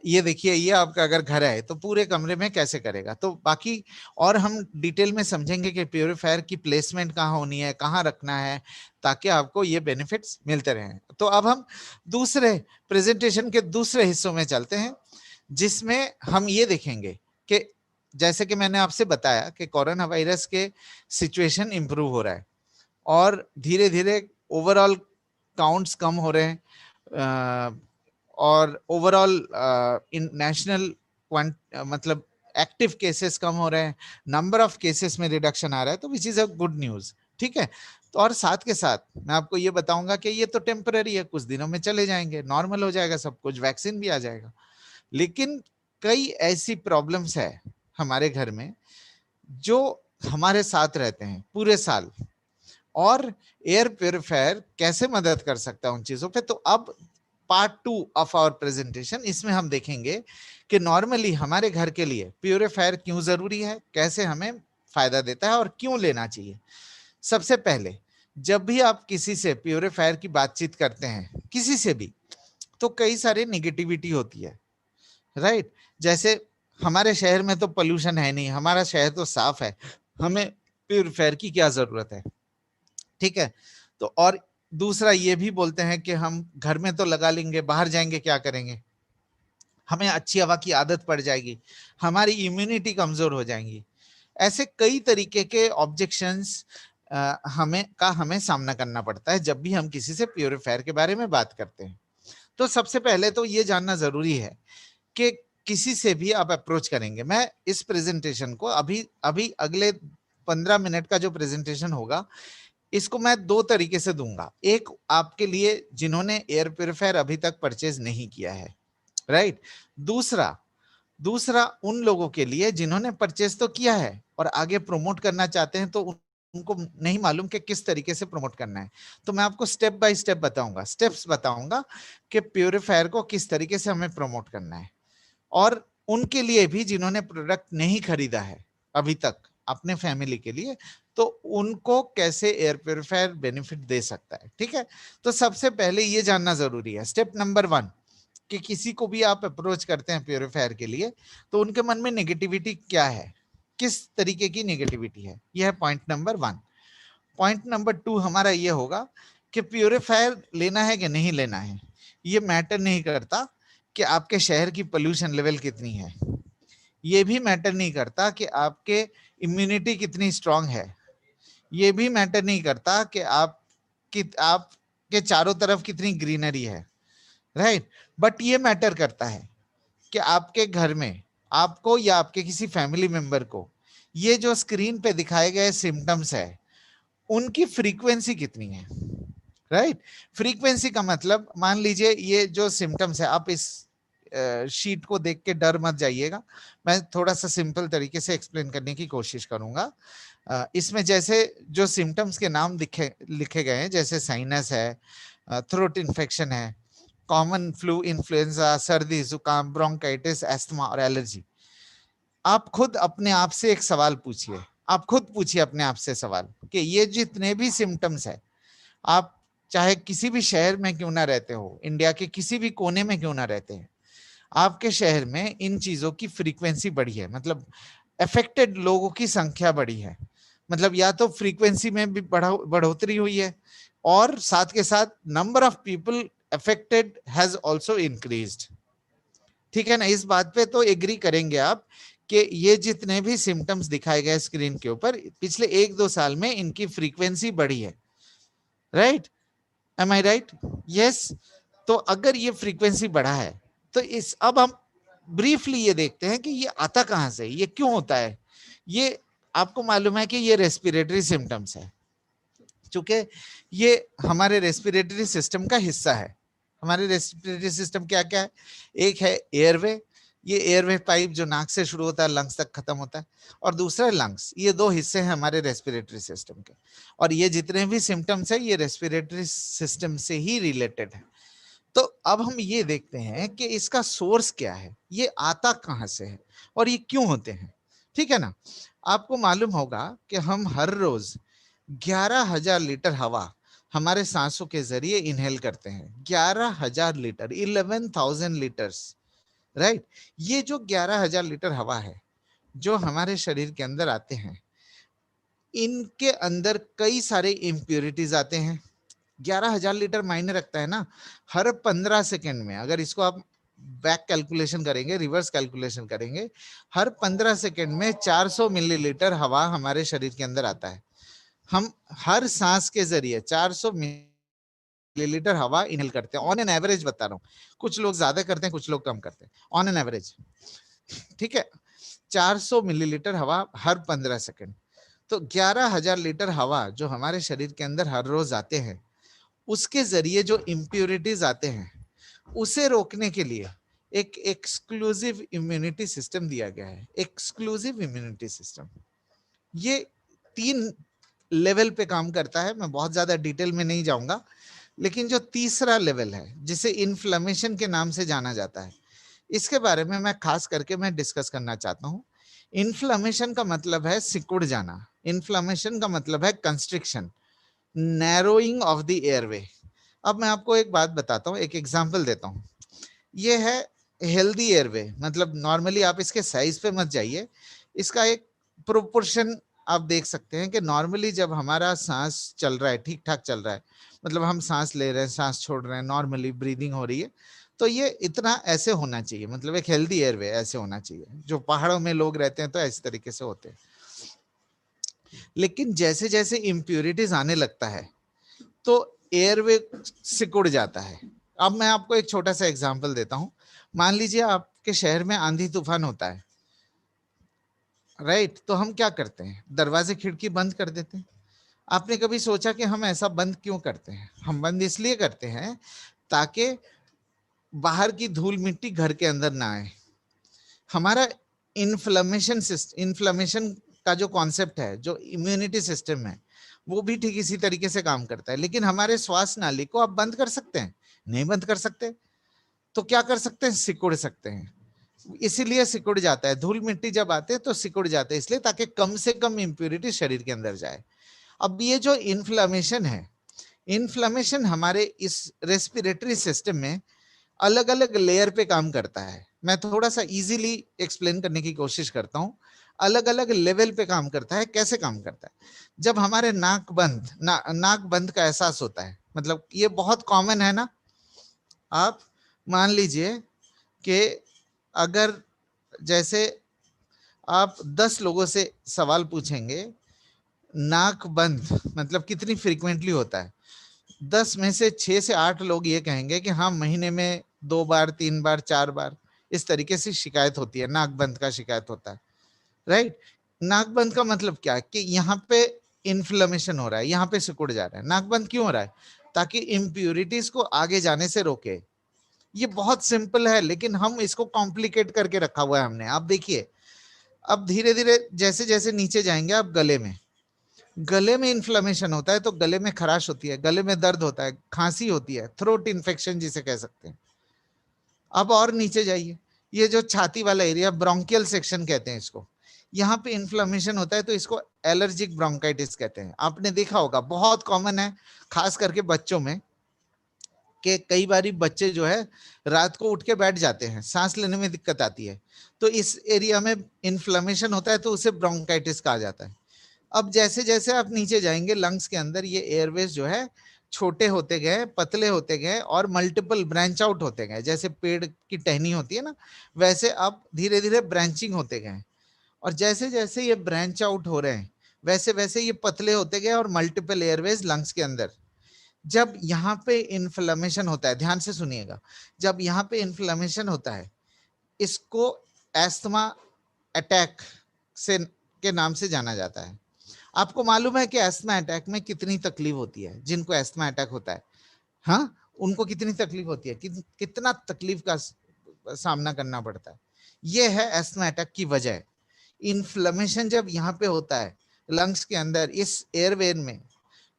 ये देखिए, ये आपका अगर घर है तो पूरे कमरे में कैसे करेगा। तो बाकी और हम डिटेल में समझेंगे कि प्योरीफायर की प्लेसमेंट कहाँ होनी है, कहाँ रखना है, ताकि आपको ये बेनिफिट्स मिलते रहें। तो अब हम दूसरे प्रेजेंटेशन के दूसरे हिस्सों में चलते हैं, जिसमें हम ये देखेंगे कि जैसे कि मैंने आपसे बताया कि कोरोना वायरस के सिचुएशन इंप्रूव हो रहा है और धीरे धीरे ओवरऑल काउंट्स कम हो रहे हैं, और ओवरऑल इन नेशनल मतलब एक्टिव केसेस कम हो रहे हैं, नंबर ऑफ केसेस में रिडक्शन आ रहा है, तो which is a good news. ठीक है, तो और साथ के साथ मैं आपको ये बताऊंगा कि ये तो टेम्पररी है, कुछ दिनों में चले जाएंगे, नॉर्मल हो जाएगा सब कुछ, वैक्सीन भी आ जाएगा। लेकिन कई ऐसी प्रॉब्लम्स है हमारे घर में जो हमारे साथ रहते हैं पूरे साल, और एयर प्योरीफायर कैसे मदद कर सकता है उन चीजों पे। तो अब पार्ट 2 ऑफ आवर प्रेजेंटेशन, इसमें हम देखेंगे कि नॉर्मली हमारे घर के लिए प्योरीफायर क्यों जरूरी है, कैसे हमें फायदा देता है और क्यों लेना चाहिए। सबसे पहले, जब भी आप किसी से प्योरीफायर की बातचीत करते हैं, किसी से भी, तो कई सारे निगेटिविटी होती है, राइट? जैसे हमारे शहर में तो पोल्यूशन है नहीं, हमारा शहर तो साफ है, हमें प्योरीफायर की क्या जरूरत है। ठीक है, तो और दूसरा ये भी बोलते हैं कि हम घर में तो लगा लेंगे, बाहर जाएंगे क्या करेंगे, हमें अच्छी हवा की आदत पड़ जाएगी, हमारी इम्यूनिटी कमजोर हो जाएगी। ऐसे कई तरीके के ऑब्जेक्शंस हमें सामना करना पड़ता है जब भी हम किसी से प्यूरिफायर के बारे में बात करते हैं। तो सबसे पहले तो ये जानना जरूरी है कि किसी से भी आप अप्रोच करेंगे, मैं इस प्रेजेंटेशन को अभी अभी अगले 15 मिनट का जो प्रेजेंटेशन होगा इसको मैं दो तरीके से दूंगा। एक आपके लिए जिन्होंने एयर प्यूरिफायर अभी तक परचेज नहीं किया है, राइट। दूसरा दूसरा उन लोगों के लिए जिन्होंने परचेज तो किया है और आगे प्रमोट करना चाहते हैं, तो उनको नहीं मालूम कि किस तरीके से प्रमोट करना है। तो मैं आपको स्टेप बाय स्टेप बताऊंगा, स्टेप्स बताऊंगा कि प्यूरिफायर को किस तरीके से हमें प्रमोट करना है। और उनके लिए भी जिन्होंने प्रोडक्ट नहीं खरीदा है अभी तक अपने फैमिली के लिए, तो उनको कैसे एयर प्यूरिफायर बेनिफिट दे सकता है। ठीक है, तो सबसे पहले ये जानना जरूरी है, स्टेप नंबर 1, कि किसी को भी आप अप्रोच करते हैं प्यूरिफायर के लिए तो उनके मन में नेगेटिविटी क्या है, किस तरीके की नेगेटिविटी है, यह है पॉइंट नंबर 1। पॉइंट नंबर 2 हमारा ये होगा कि प्यूरिफायर लेना है कि नहीं लेना है, ये मैटर नहीं करता कि आपके शहर की पोल्यूशन लेवल कितनी है, ये भी मैटर नहीं करता कि आपके इम्यूनिटी कितनी स्ट्रांग है, ये भी मैटर नहीं करता कि आपके चारों तरफ कितनी ग्रीनरी है, राइट। बट ये मैटर करता है कि आपके घर में आपको या आपके किसी फैमिली मेंबर को ये जो स्क्रीन पे दिखाए गए सिम्टम्स है उनकी फ्रीक्वेंसी कितनी है, राइट। फ्रीक्वेंसी का मतलब, मान लीजिए ये जो सिम्टम्स है, आप इस शीट को देख के डर मत जाइएगा, मैं थोड़ा सा सिंपल तरीके से एक्सप्लेन करने की कोशिश करूंगा। इसमें जैसे जो सिम्टम्स के नाम लिखे गए हैं, जैसे साइनस है, थ्रोट इन्फेक्शन है, कॉमन फ्लू, इन्फ्लुएंजा, सर्दी, जुकाम, ब्रोंकाइटिस, एस्थमा और एलर्जी। आप खुद अपने आप से एक सवाल पूछिए, आप खुद पूछिए अपने आप से सवाल कि ये जितने भी सिम्टम्स है, आप चाहे किसी भी शहर में क्यों ना रहते हो, इंडिया के किसी भी कोने में क्यों ना रहते हैं, आपके शहर में इन चीजों की फ्रीक्वेंसी बढ़ी है, मतलब अफेक्टेड लोगों की संख्या बढ़ी है, मतलब या तो फ्रीक्वेंसी में भी बढ़ोतरी हुई है और साथ के साथ number of people affected has also increased. ठीक है ना, इस बात पे तो एग्री करेंगे आप कि ये जितने भी सिम्टम्स दिखाए गए स्क्रीन के ऊपर, पिछले 1-2 साल में इनकी फ्रीक्वेंसी बढ़ी है, राइट। एम आई राइट? यस। तो अगर ये फ्रीक्वेंसी बढ़ा है तो अब हम ब्रीफली ये देखते हैं कि ये आता कहां से, ये क्यों होता है। ये आपको मालूम है कि ये रेस्पिरेटरी सिम्टम्स है, चूंकि ये हमारे रेस्पिरेटरी सिस्टम का हिस्सा है। हमारे रेस्पिरेटरी सिस्टम क्या क्या है, एक है एयरवे, ये एयरवे पाइप जो नाक से शुरू होता है लंग्स तक खत्म होता है, और दूसरा लंग्स। ये दो हिस्से हैं हमारे रेस्पिरेटरी सिस्टम के, और ये जितने भी सिम्टम्स है ये रेस्पिरेटरी सिस्टम से ही रिलेटेड है। तो अब हम ये देखते हैं कि इसका सोर्स क्या है, ये आता कहां से है और ये क्यों होते हैं। ठीक है ना, आपको मालूम होगा कि हम हर रोज 11,000 लीटर हवा हमारे सांसों के जरिए इनहेल करते हैं। 11,000 लीटर, 11,000 लीटर्स, राइट। ये जो 11,000 लीटर हवा है जो हमारे शरीर के अंदर आते हैं, इनके अंदर कई सारे इम्प्योरिटीज आते हैं। 11,000 लीटर मायने रखता है ना। हर 15 सेकेंड में, अगर इसको आप बैक कैलकुलेशन करेंगे, रिवर्स कैलकुलेशन करेंगे, हर 15 सेकेंड में 400 मिलीलीटर हवा हमारे शरीर के अंदर आता है। हम हर सांस के जरिए 400 मिलीलीटर हवा इनहेल करते हैं, ऑन एन एवरेज बता रहा हूँ। कुछ लोग ज्यादा करते हैं, कुछ लोग कम करते हैं, ऑन एन एवरेज। ठीक है, 400 मिलीलीटर हवा हर 15 सेकेंड। तो 11,000 लीटर हवा जो हमारे शरीर के अंदर हर रोज आते हैं, उसके जरिए जो इम्प्योरिटीज आते हैं उसे रोकने के लिए एक एक्सक्लूसिव इम्यूनिटी सिस्टम दिया गया है। एक्सक्लूसिव इम्यूनिटी सिस्टम ये 3 लेवल पे काम करता है। मैं बहुत ज्यादा डिटेल में नहीं जाऊंगा, लेकिन जो तीसरा लेवल है जिसे इन्फ्लेमेशन के नाम से जाना जाता है, इसके बारे में मैं खास करके मैं डिस्कस करना चाहता हूँ। इन्फ्लेमेशन का मतलब है सिकुड़ जाना, इन्फ्लेमेशन का मतलब है constriction, narrowing of the airway. अब मैं आपको एक बात बताता हूँ, एक एग्जांपल देता हूँ। ये है हेल्दी एयरवे, मतलब नॉर्मली आप इसके साइज पे मत जाइए, इसका एक प्रोपोर्शन आप देख सकते हैं कि नॉर्मली जब हमारा सांस चल रहा है, ठीक ठाक चल रहा है, मतलब हम सांस ले रहे हैं, सांस छोड़ रहे हैं, नॉर्मली ब्रीदिंग हो रही है, तो ये इतना ऐसे होना चाहिए, मतलब एक हेल्दी एयरवे ऐसे होना चाहिए। जो पहाड़ों में लोग रहते हैं तो इस तरीके से होते हैं। लेकिन जैसे जैसे इम्प्योरिटीज आने लगता है तो एयरवे सिकुड़ जाता है। अब मैं आपको एक छोटा सा एग्जांपल देता हूं। मान लीजिए आपके शहर में आंधी तूफान होता है, राइट? तो हम क्या करते हैं, दरवाजे खिड़की बंद कर देते हैं। आपने कभी सोचा कि हम ऐसा बंद क्यों करते हैं? हम बंद इसलिए करते हैं ताकि बाहर की धूल मिट्टी घर के अंदर ना आए। हमारा इन्फ्लेमेशन का जो कॉन्सेप्ट है, जो इम्यूनिटी सिस्टम है, वो भी ठीक इसी तरीके से काम करता है। लेकिन हमारे श्वास नाली को आप बंद कर सकते हैं? नहीं बंद कर सकते। तो क्या कर सकते हैं? सिकुड़ सकते हैं। इसीलिए सिकुड़ जाता है, धूल मिट्टी जब आते हैं तो सिकुड़ जाते हैं, इसलिए ताकि कम से कम इम्प्यूरिटी शरीर के अंदर जाए। अब ये जो इन्फ्लेमेशन है, इन्फ्लेमेशन हमारे इस रेस्पिरेटरी सिस्टम में अलग अलग लेयर पे काम करता है। मैं थोड़ा सा इजीली एक्सप्लेन करने की कोशिश करता हूं। अलग अलग लेवल पे काम करता है। कैसे काम करता है? जब हमारे नाक बंद का एहसास होता है, मतलब ये बहुत कॉमन है ना। आप मान लीजिए कि अगर जैसे आप 10 लोगों से सवाल पूछेंगे, नाक बंद मतलब कितनी फ्रीक्वेंटली होता है, 10 में से 6 से 8 लोग ये कहेंगे कि हाँ, महीने में 2 बार, 3 बार, 4 बार इस तरीके से शिकायत होती है, नाक बंद का शिकायत होता है, राइट? नाक बंद का मतलब क्या है कि यहाँ पे इन्फ्लेमेशन हो रहा है, यहाँ पे सिकुड़ जा रहा है। नाक बंद क्यों हो रहा है? ताकि इम्प्यूरिटीज को आगे जाने से रोके। ये बहुत सिंपल है, लेकिन हम इसको कॉम्प्लिकेट करके रखा हुआ है हमने। आप देखिए, अब धीरे धीरे जैसे जैसे नीचे जाएंगे आप, गले में इन्फ्लेमेशन होता है तो गले में खराश होती है, गले में दर्द होता है, खांसी होती है, थ्रोट इन्फेक्शन जिसे कह सकते हैं। अब और नीचे जाइए, ये जो छाती वाला एरिया, ब्रोंकियल सेक्शन कहते हैं इसको, यहाँ पे इन्फ्लेमेशन होता है तो इसको एलर्जिक ब्रोंकाइटिस कहते हैं। आपने देखा होगा, बहुत कॉमन है, खास करके बच्चों में, कि कई बार बच्चे जो है रात को उठ के बैठ जाते हैं, सांस लेने में दिक्कत आती है, तो इस एरिया में इन्फ्लेमेशन होता है तो उसे ब्रोंकाइटिस कहा जाता है। अब जैसे जैसे आप नीचे जाएंगे, लंग्स के अंदर ये एयरवेज जो है छोटे होते गए, पतले होते गए और मल्टीपल ब्रांच आउट होते गए। जैसे पेड़ की टहनी होती है ना, वैसे अब धीरे धीरे ब्रांचिंग होते गए। और जैसे जैसे ये ब्रांच आउट हो रहे हैं, वैसे वैसे ये पतले होते गए और मल्टीपल एयरवेज लंग्स के अंदर। जब यहाँ पे इन्फ्लेमेशन होता है, ध्यान से सुनिएगा, जब यहाँ पे इन्फ्लेमेशन होता है, इसको एस्थमा अटैक से के नाम से जाना जाता है। आपको मालूम है कि एस्थमा अटैक में कितनी तकलीफ होती है? जिनको एस्थमा अटैक होता है, हाँ, उनको कितनी तकलीफ होती है, कितना तकलीफ का सामना करना पड़ता है। ये है एस्थमा अटैक की वजह। इन्फ्लेमेशन जब यहाँ पे होता है लंग्स के अंदर, इस एयरवे में,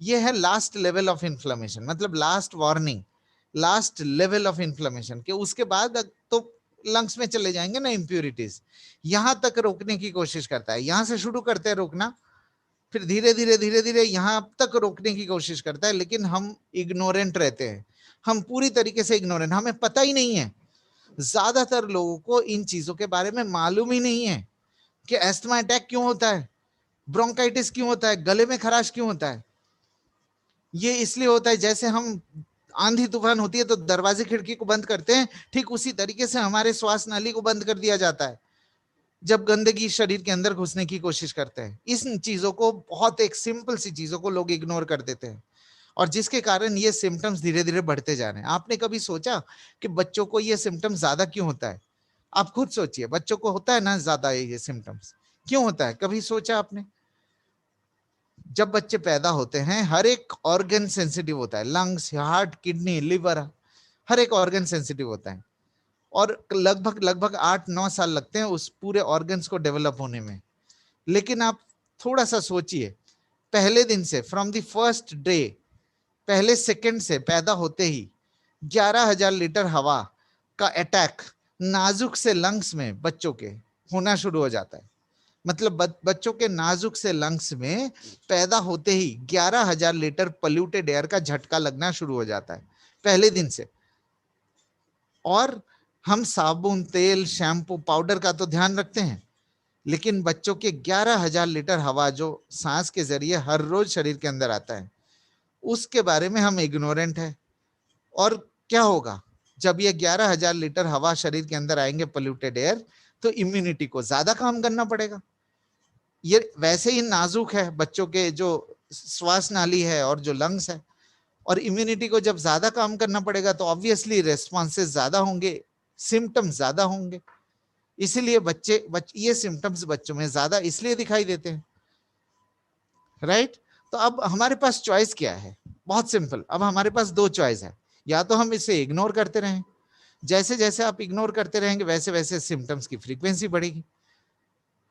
ये है लास्ट लेवल ऑफ इन्फ्लेमेशन, मतलब last warning, last level of inflammation के उसके बाद तो लंग्स में चले जाएंगे ना इम्प्यूरिटीज। यहां तक रोकने की कोशिश करता है, यहां से शुरू करते हैं रोकना, फिर धीरे धीरे यहां तक रोकने की कोशिश करता है। लेकिन हम इग्नोरेंट रहते हैं, हम पूरी तरीके से इग्नोरेंट, हमें पता ही नहीं है। ज्यादातर लोगों को इन चीजों के बारे में मालूम ही नहीं है कि एस्थमा अटैक क्यों होता है, ब्रोंकाइटिस क्यों होता है, गले में खराश क्यों होता है। ये इसलिए होता है, जैसे हम आंधी तूफान होती है तो दरवाजे खिड़की को बंद करते हैं, ठीक उसी तरीके से हमारे श्वास नाली को बंद कर दिया जाता है जब गंदगी शरीर के अंदर घुसने की कोशिश करते हैं। इस चीजों को, बहुत एक सिंपल सी चीजों को लोग इग्नोर कर देते हैं, और जिसके कारण ये सिम्टम्स धीरे धीरे बढ़ते जा रहे हैं। आपने कभी सोचा कि बच्चों को ये सिम्टम्स ज्यादा क्यों होता है? आप खुद सोचिए, बच्चों को होता है ना ज्यादा ये सिम्टम्स, क्यों होता है? कभी सोचा आपने? जब बच्चे पैदा होते हैं, हर एक ऑर्गन सेंसिटिव होता है, लंग्स, हार्ट, किडनी, लिवर, हर एक ऑर्गन सेंसिटिव होता है, और लगभग लगभग 8-9 साल लगते हैं उस पूरे ऑर्गन्स को डेवलप होने में। लेकिन आप थोड़ा सा सोचिए, पहले दिन से, फ्रॉम द फर्स्ट डे, पहले सेकंड से, पैदा होते ही 11,000 लीटर हवा का अटैक नाजुक से लंग्स में बच्चों के होना शुरू हो जाता है। मतलब बच्चों के नाजुक से लंग्स में पैदा होते ही 11,000 लीटर पोल्यूटेड एयर का झटका लगना शुरू हो जाता है पहले दिन से। और हम साबुन, तेल, शैम्पू, पाउडर का तो ध्यान रखते हैं, लेकिन बच्चों के 11,000 लीटर हवा जो सांस के जरिए हर रोज शरीर के अंदर आता है, उसके बारे में हम इग्नोरेंट है। और क्या होगा जब ये 11,000 लीटर हवा शरीर के अंदर आएंगे पोल्यूटेड एयर, तो इम्यूनिटी को ज्यादा काम करना पड़ेगा। ये वैसे ही नाजुक है बच्चों के जो श्वास नाली है और जो लंग्स है, और इम्यूनिटी को जब ज्यादा काम करना पड़ेगा तो ऑब्वियसली रेस्पॉन्सेस ज्यादा होंगे, सिम्टम्स ज्यादा होंगे। इसीलिए ये सिम्टम्स बच्चों में ज्यादा इसलिए दिखाई देते हैं, राइट। तो अब हमारे पास चॉइस क्या है? बहुत सिंपल, अब हमारे पास दो चॉइस है। या तो हम इसे इग्नोर करते रहें, जैसे जैसे आप इग्नोर करते रहेंगे वैसे वैसे सिम्टम्स की फ्रीक्वेंसी बढ़ेगी।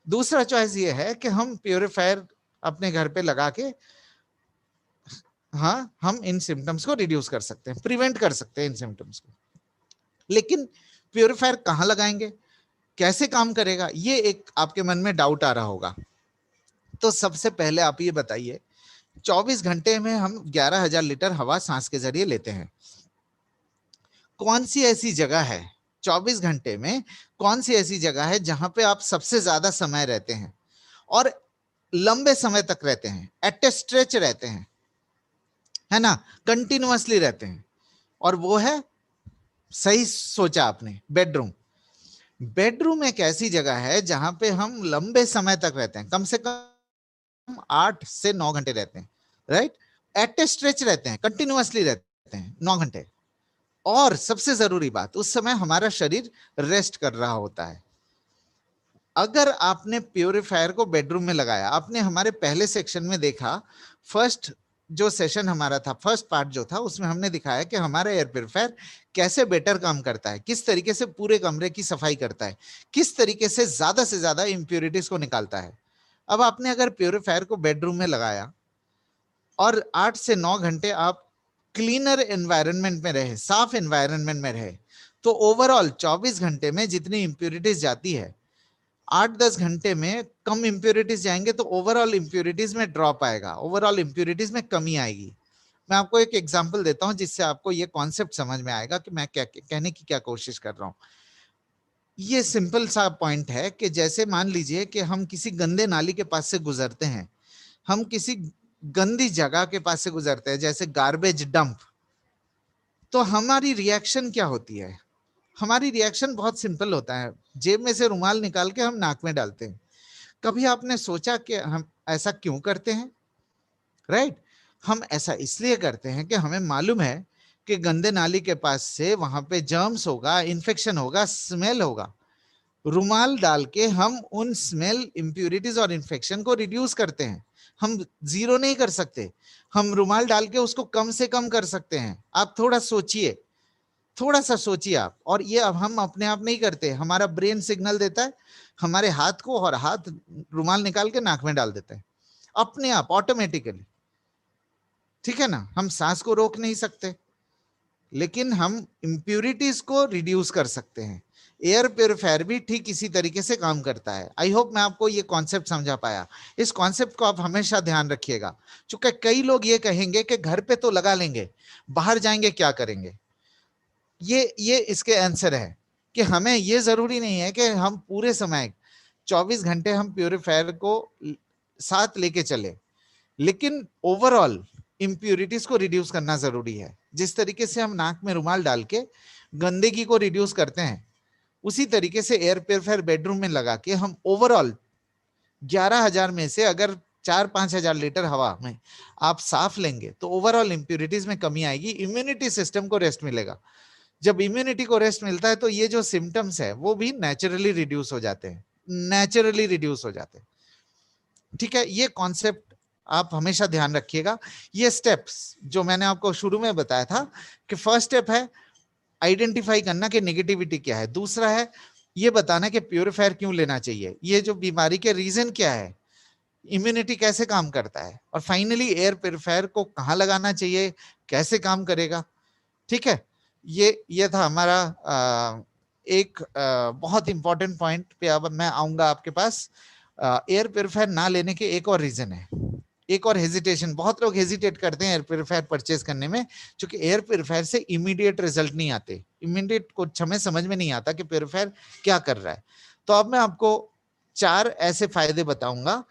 दूसरा चॉइस ये है कि हम प्योरीफायर अपने घर पे लगा के, हाँ, हम इन सिम्टम्स को रिड्यूस कर सकते हैं, प्रिवेंट कर सकते हैं इन सिम्टम्स को। लेकिन प्योरीफायर कहाँ लगाएंगे, कैसे काम करेगा, ये एक आपके मन में डाउट आ रहा होगा। तो सबसे पहले आप ये बताइए, 24 घंटे में हम 11,000 लीटर हवा सांस के जरिए लेते हैं। कौन सी ऐसी जगह है 24 घंटे में, कौन सी ऐसी जगह है जहां पे आप सबसे ज्यादा समय रहते हैं और लंबे समय तक रहते हैं, एट ए स्ट्रेच रहते हैं, है ना, कंटिन्यूअसली रहते हैं? और वो है, सही सोचा आपने, बेडरूम। बेडरूम एक ऐसी जगह है जहां पे हम लंबे समय तक रहते हैं, कम से कम 8 से 9 घंटे रहते हैं, राइट। एट ए स्ट्रेच रहते हैं, कंटिन्यूअसली रहते हैं 9 घंटे। और सबसे जरूरी बात, उस समय हमारा शरीर रेस्ट कर रहा होता है। अगर आपने प्योरीफायर को बेडरूम में लगाया, आपने हमारे पहले सेक्शन में देखा, फर्स्ट जो सेशन हमारा था, फर्स्ट पार्ट जो था, उसमें हमने दिखाया कि हमारा एयर प्योरीफायर कैसे बेटर काम करता है, किस तरीके से पूरे कमरे की सफाई करता है, किस तरीके से ज्यादा इंप्योरिटीज को निकालता है। अब आपने अगर प्योरीफायर को बेडरूम में लगाया और 8 से 9 घंटे आप क्लीनर एनवायरनमेंट में रहे, साफ एनवायरनमेंट में रहे, तो ओवरऑल 24 घंटे में जितनी इंप्योरिटीज जाती है, 8-10 घंटे में कम इंप्योरिटीज जाएंगे, तो ओवरऑल इंप्योरिटीज में ड्रॉप आएगा, ओवरऑल इंप्योरिटीज में कमी आएगी। मैं आपको एक एग्जांपल देता हूं जिससे आपको ये कॉन्सेप्ट समझ में आएगा कि मैं क्या कहने की क्या कोशिश कर रहा हूं। ये सिंपल सा पॉइंट है कि जैसे मान लीजिए कि हम किसी गंदे नाली के पास से गुजरते हैं, हम किसी गंदी जगह के पास से गुजरते हैं, जैसे गार्बेज डंप, तो हमारी रिएक्शन क्या होती है? हमारी रिएक्शन बहुत सिंपल होता है, जेब में से रुमाल निकाल के हम नाक में डालते हैं। कभी आपने सोचा कि हम ऐसा क्यों करते हैं? राइट। हम ऐसा इसलिए करते हैं कि हमें मालूम है कि गंदे नाली के पास से वहां पे जर्म्स होगा, इन्फेक्शन होगा, स्मेल होगा। रुमाल डाल के हम उन स्मेल, इंप्यूरिटीज और इन्फेक्शन को रिड्यूस करते हैं। हम जीरो नहीं कर सकते, हम रुमाल डाल के उसको कम से कम कर सकते हैं। आप थोड़ा सोचिए, थोड़ा सा सोचिए आप। और ये अब हम अपने आप नहीं करते, हमारा ब्रेन सिग्नल देता है हमारे हाथ को, और हाथ रुमाल निकाल के नाक में डाल देता है अपने आप, ऑटोमेटिकली। ठीक है ना, हम सांस को रोक नहीं सकते, लेकिन हम इंप्यूरिटीज को रिड्यूस कर सकते हैं। एयर प्योरीफायर भी ठीक इसी तरीके से काम करता है। आई होप मैं आपको ये कॉन्सेप्ट समझा पाया। इस कॉन्सेप्ट को आप हमेशा ध्यान रखिएगा, क्योंकि कई लोग ये कहेंगे कि घर पे तो लगा लेंगे, बाहर जाएंगे क्या करेंगे। ये इसके आंसर है कि हमें ये जरूरी नहीं है कि हम पूरे समय 24 घंटे हम प्योरीफायर को साथ लेके चले, लेकिन ओवरऑल इंप्यूरिटीज को रिड्यूस करना जरूरी है। जिस तरीके से हम नाक में रुमाल डाल के गंदगी को रिड्यूस करते हैं, उसी तरीके से एयर प्योरीफायर बेडरूम में लगा के हम ओवरऑल 11,000 में से अगर 4-5 हजार लीटर हवा में आप साफ लेंगे, तो ओवरऑल इंप्यूरिटीज में कमी आएगी, इम्यूनिटी सिस्टम को रेस्ट मिलेगा। जब इम्यूनिटी को रेस्ट मिलता है तो ये जो सिम्टम्स है वो भी नेचुरली रिड्यूस हो जाते हैं, नेचुरली रिड्यूस हो जाते हैं। ठीक है, ये कॉन्सेप्ट आप हमेशा ध्यान रखिएगा। ये स्टेप्स जो मैंने आपको शुरू में बताया था कि फर्स्ट स्टेप है आइडेंटिफाई करना कि नेगेटिविटी क्या है, दूसरा है ये बताना कि प्योरीफायर क्यों लेना चाहिए, ये जो बीमारी के रीजन क्या है, इम्यूनिटी कैसे काम करता है, और फाइनली एयर प्योरीफायर को कहाँ लगाना चाहिए, कैसे काम करेगा। ठीक है, ये था हमारा एक बहुत इंपॉर्टेंट पॉइंट पे। अब मैं आऊंगा आपके पास। एयर प्योरीफायर ना लेने के एक और रीजन है, एक और हेजिटेशन। बहुत लोग हेजिटेट करते हैं एयर प्योरीफायर परचेज करने में, क्योंकि एयर प्योरीफायर से इमीडिएट रिजल्ट नहीं आते, इमीडिएट कुछ हमें समझ में नहीं आता कि प्योरीफायर क्या कर रहा है। तो अब मैं आपको 4 ऐसे फायदे बताऊंगा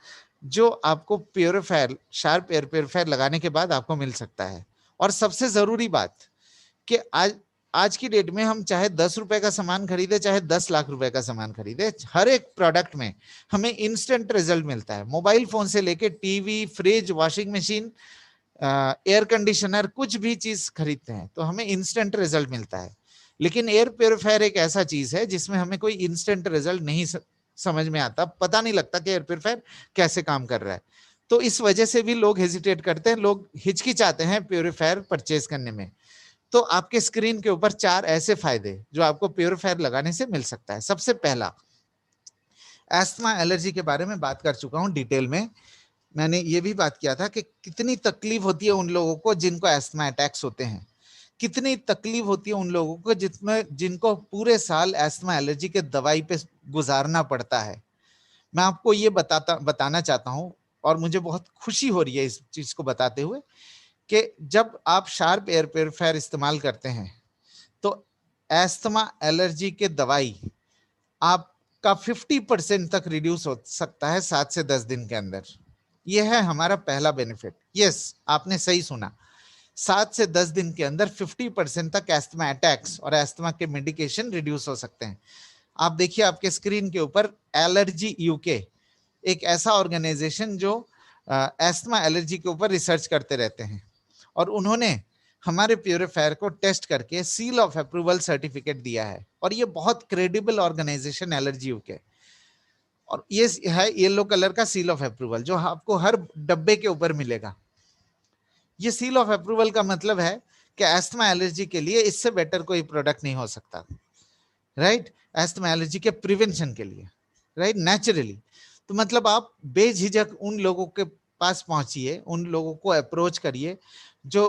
जो आपको प्योरीफायर, शार्प एयर प्योरीफायर लगाने के बाद आपको मिल सकता है। और सबसे जरूरी बात कि आज आज की डेट में हम चाहे 10 रुपए का सामान खरीदे, चाहे 10 लाख रुपए का सामान खरीदे, हर एक प्रोडक्ट में हमें इंस्टेंट रिजल्ट मिलता है। मोबाइल फोन से लेके TV, fridge, washing machine, air conditioner, कुछ भी चीज खरीदते हैं तो हमें इंस्टेंट रिजल्ट मिलता है। लेकिन एयर प्योरीफायर एक ऐसा चीज है जिसमें हमें कोई इंस्टेंट रिजल्ट नहीं समझ में आता, पता नहीं लगता कि एयर प्योरीफायर कैसे काम कर रहा है। तो इस वजह से भी लोग हेजिटेट करते हैं, लोग हिचकिचाते हैं प्योरीफायर परचेज करने में। तो आपके स्क्रीन के ऊपर 4 ऐसे फायदे जो आपको प्योरीफायर लगाने से मिल सकता है। सबसे पहला, एस्थमा एलर्जी के बारे में बात कर चुका हूं डिटेल में। मैंने ये भी बात किया था कि कितनी तकलीफ होती है उन लोगों को जिनको एस्थमा अटैक्स होते हैं, कितनी तकलीफ होती है उन लोगों को जिनको पूरे साल एस्थमा एलर्जी के दवाई पे गुजारना पड़ता है। मैं आपको ये बताना चाहता हूं, और मुझे बहुत खुशी हो रही है इस चीज को बताते हुए, कि जब आप शार्प एयर प्योरीफायर इस्तेमाल करते हैं तो एस्थमा एलर्जी के दवाई आपका 50% तक रिड्यूस हो सकता है 7 से 10 दिन के अंदर। यह है हमारा पहला बेनिफिट। यस, आपने सही सुना, 7 से 10 दिन के अंदर 50% तक एस्थमा अटैक्स और एस्थमा के मेडिकेशन रिड्यूस हो सकते हैं। आप देखिए आपके स्क्रीन के ऊपर एलर्जी यूके, एक ऐसा ऑर्गेनाइजेशन जो एस्थमा एलर्जी के ऊपर रिसर्च करते रहते हैं, और उन्होंने हमारे प्योरीफायर को टेस्ट करके सील ऑफ अप्रूवल सर्टिफिकेट दिया है। और ये बहुत क्रेडिबल ऑर्गेनाइजेशन एलर्जी यूके, और ये है येलो कलर का सील ऑफ अप्रूवल जो आपको हर डब्बे के ऊपर मिलेगा। ये सील ऑफ अप्रूवल का मतलब है कि एस्थमा एलर्जी के लिए इससे बेटर कोई प्रोडक्ट नहीं हो सकता, राइट? एस्थमा एलर्जी के प्रिवेंशन के लिए, राइट, नेचुरली। तो मतलब आप बेझिझक उन लोगों के पास पहुंचिए, उन लोगों को अप्रोच करिए जो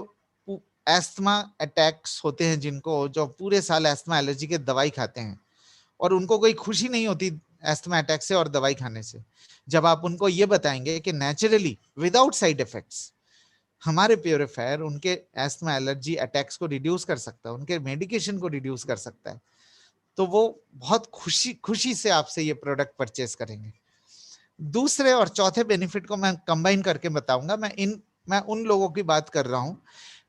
एस्थमा अटैक्स होते हैं, जिनको जो पूरे साल एस्थमा एलर्जी के दवाई खाते हैं और उनको कोई खुशी नहीं होती एस्थमा अटैक से और दवाई खाने से। जब आप उनको ये बताएंगे कि नेचुरली विदाउट साइड इफेक्ट्स हमारे प्योरीफायर उनके एस्थमा एलर्जी अटैक्स को रिड्यूस कर सकता है, उनके मेडिकेशन को रिड्यूस कर सकता है, तो वो बहुत खुशी से आपसे ये प्रोडक्ट परचेस करेंगे। दूसरे और चौथे बेनिफिट को मैं कंबाइन करके बताऊंगा। मैं उन लोगों की बात कर रहा हूं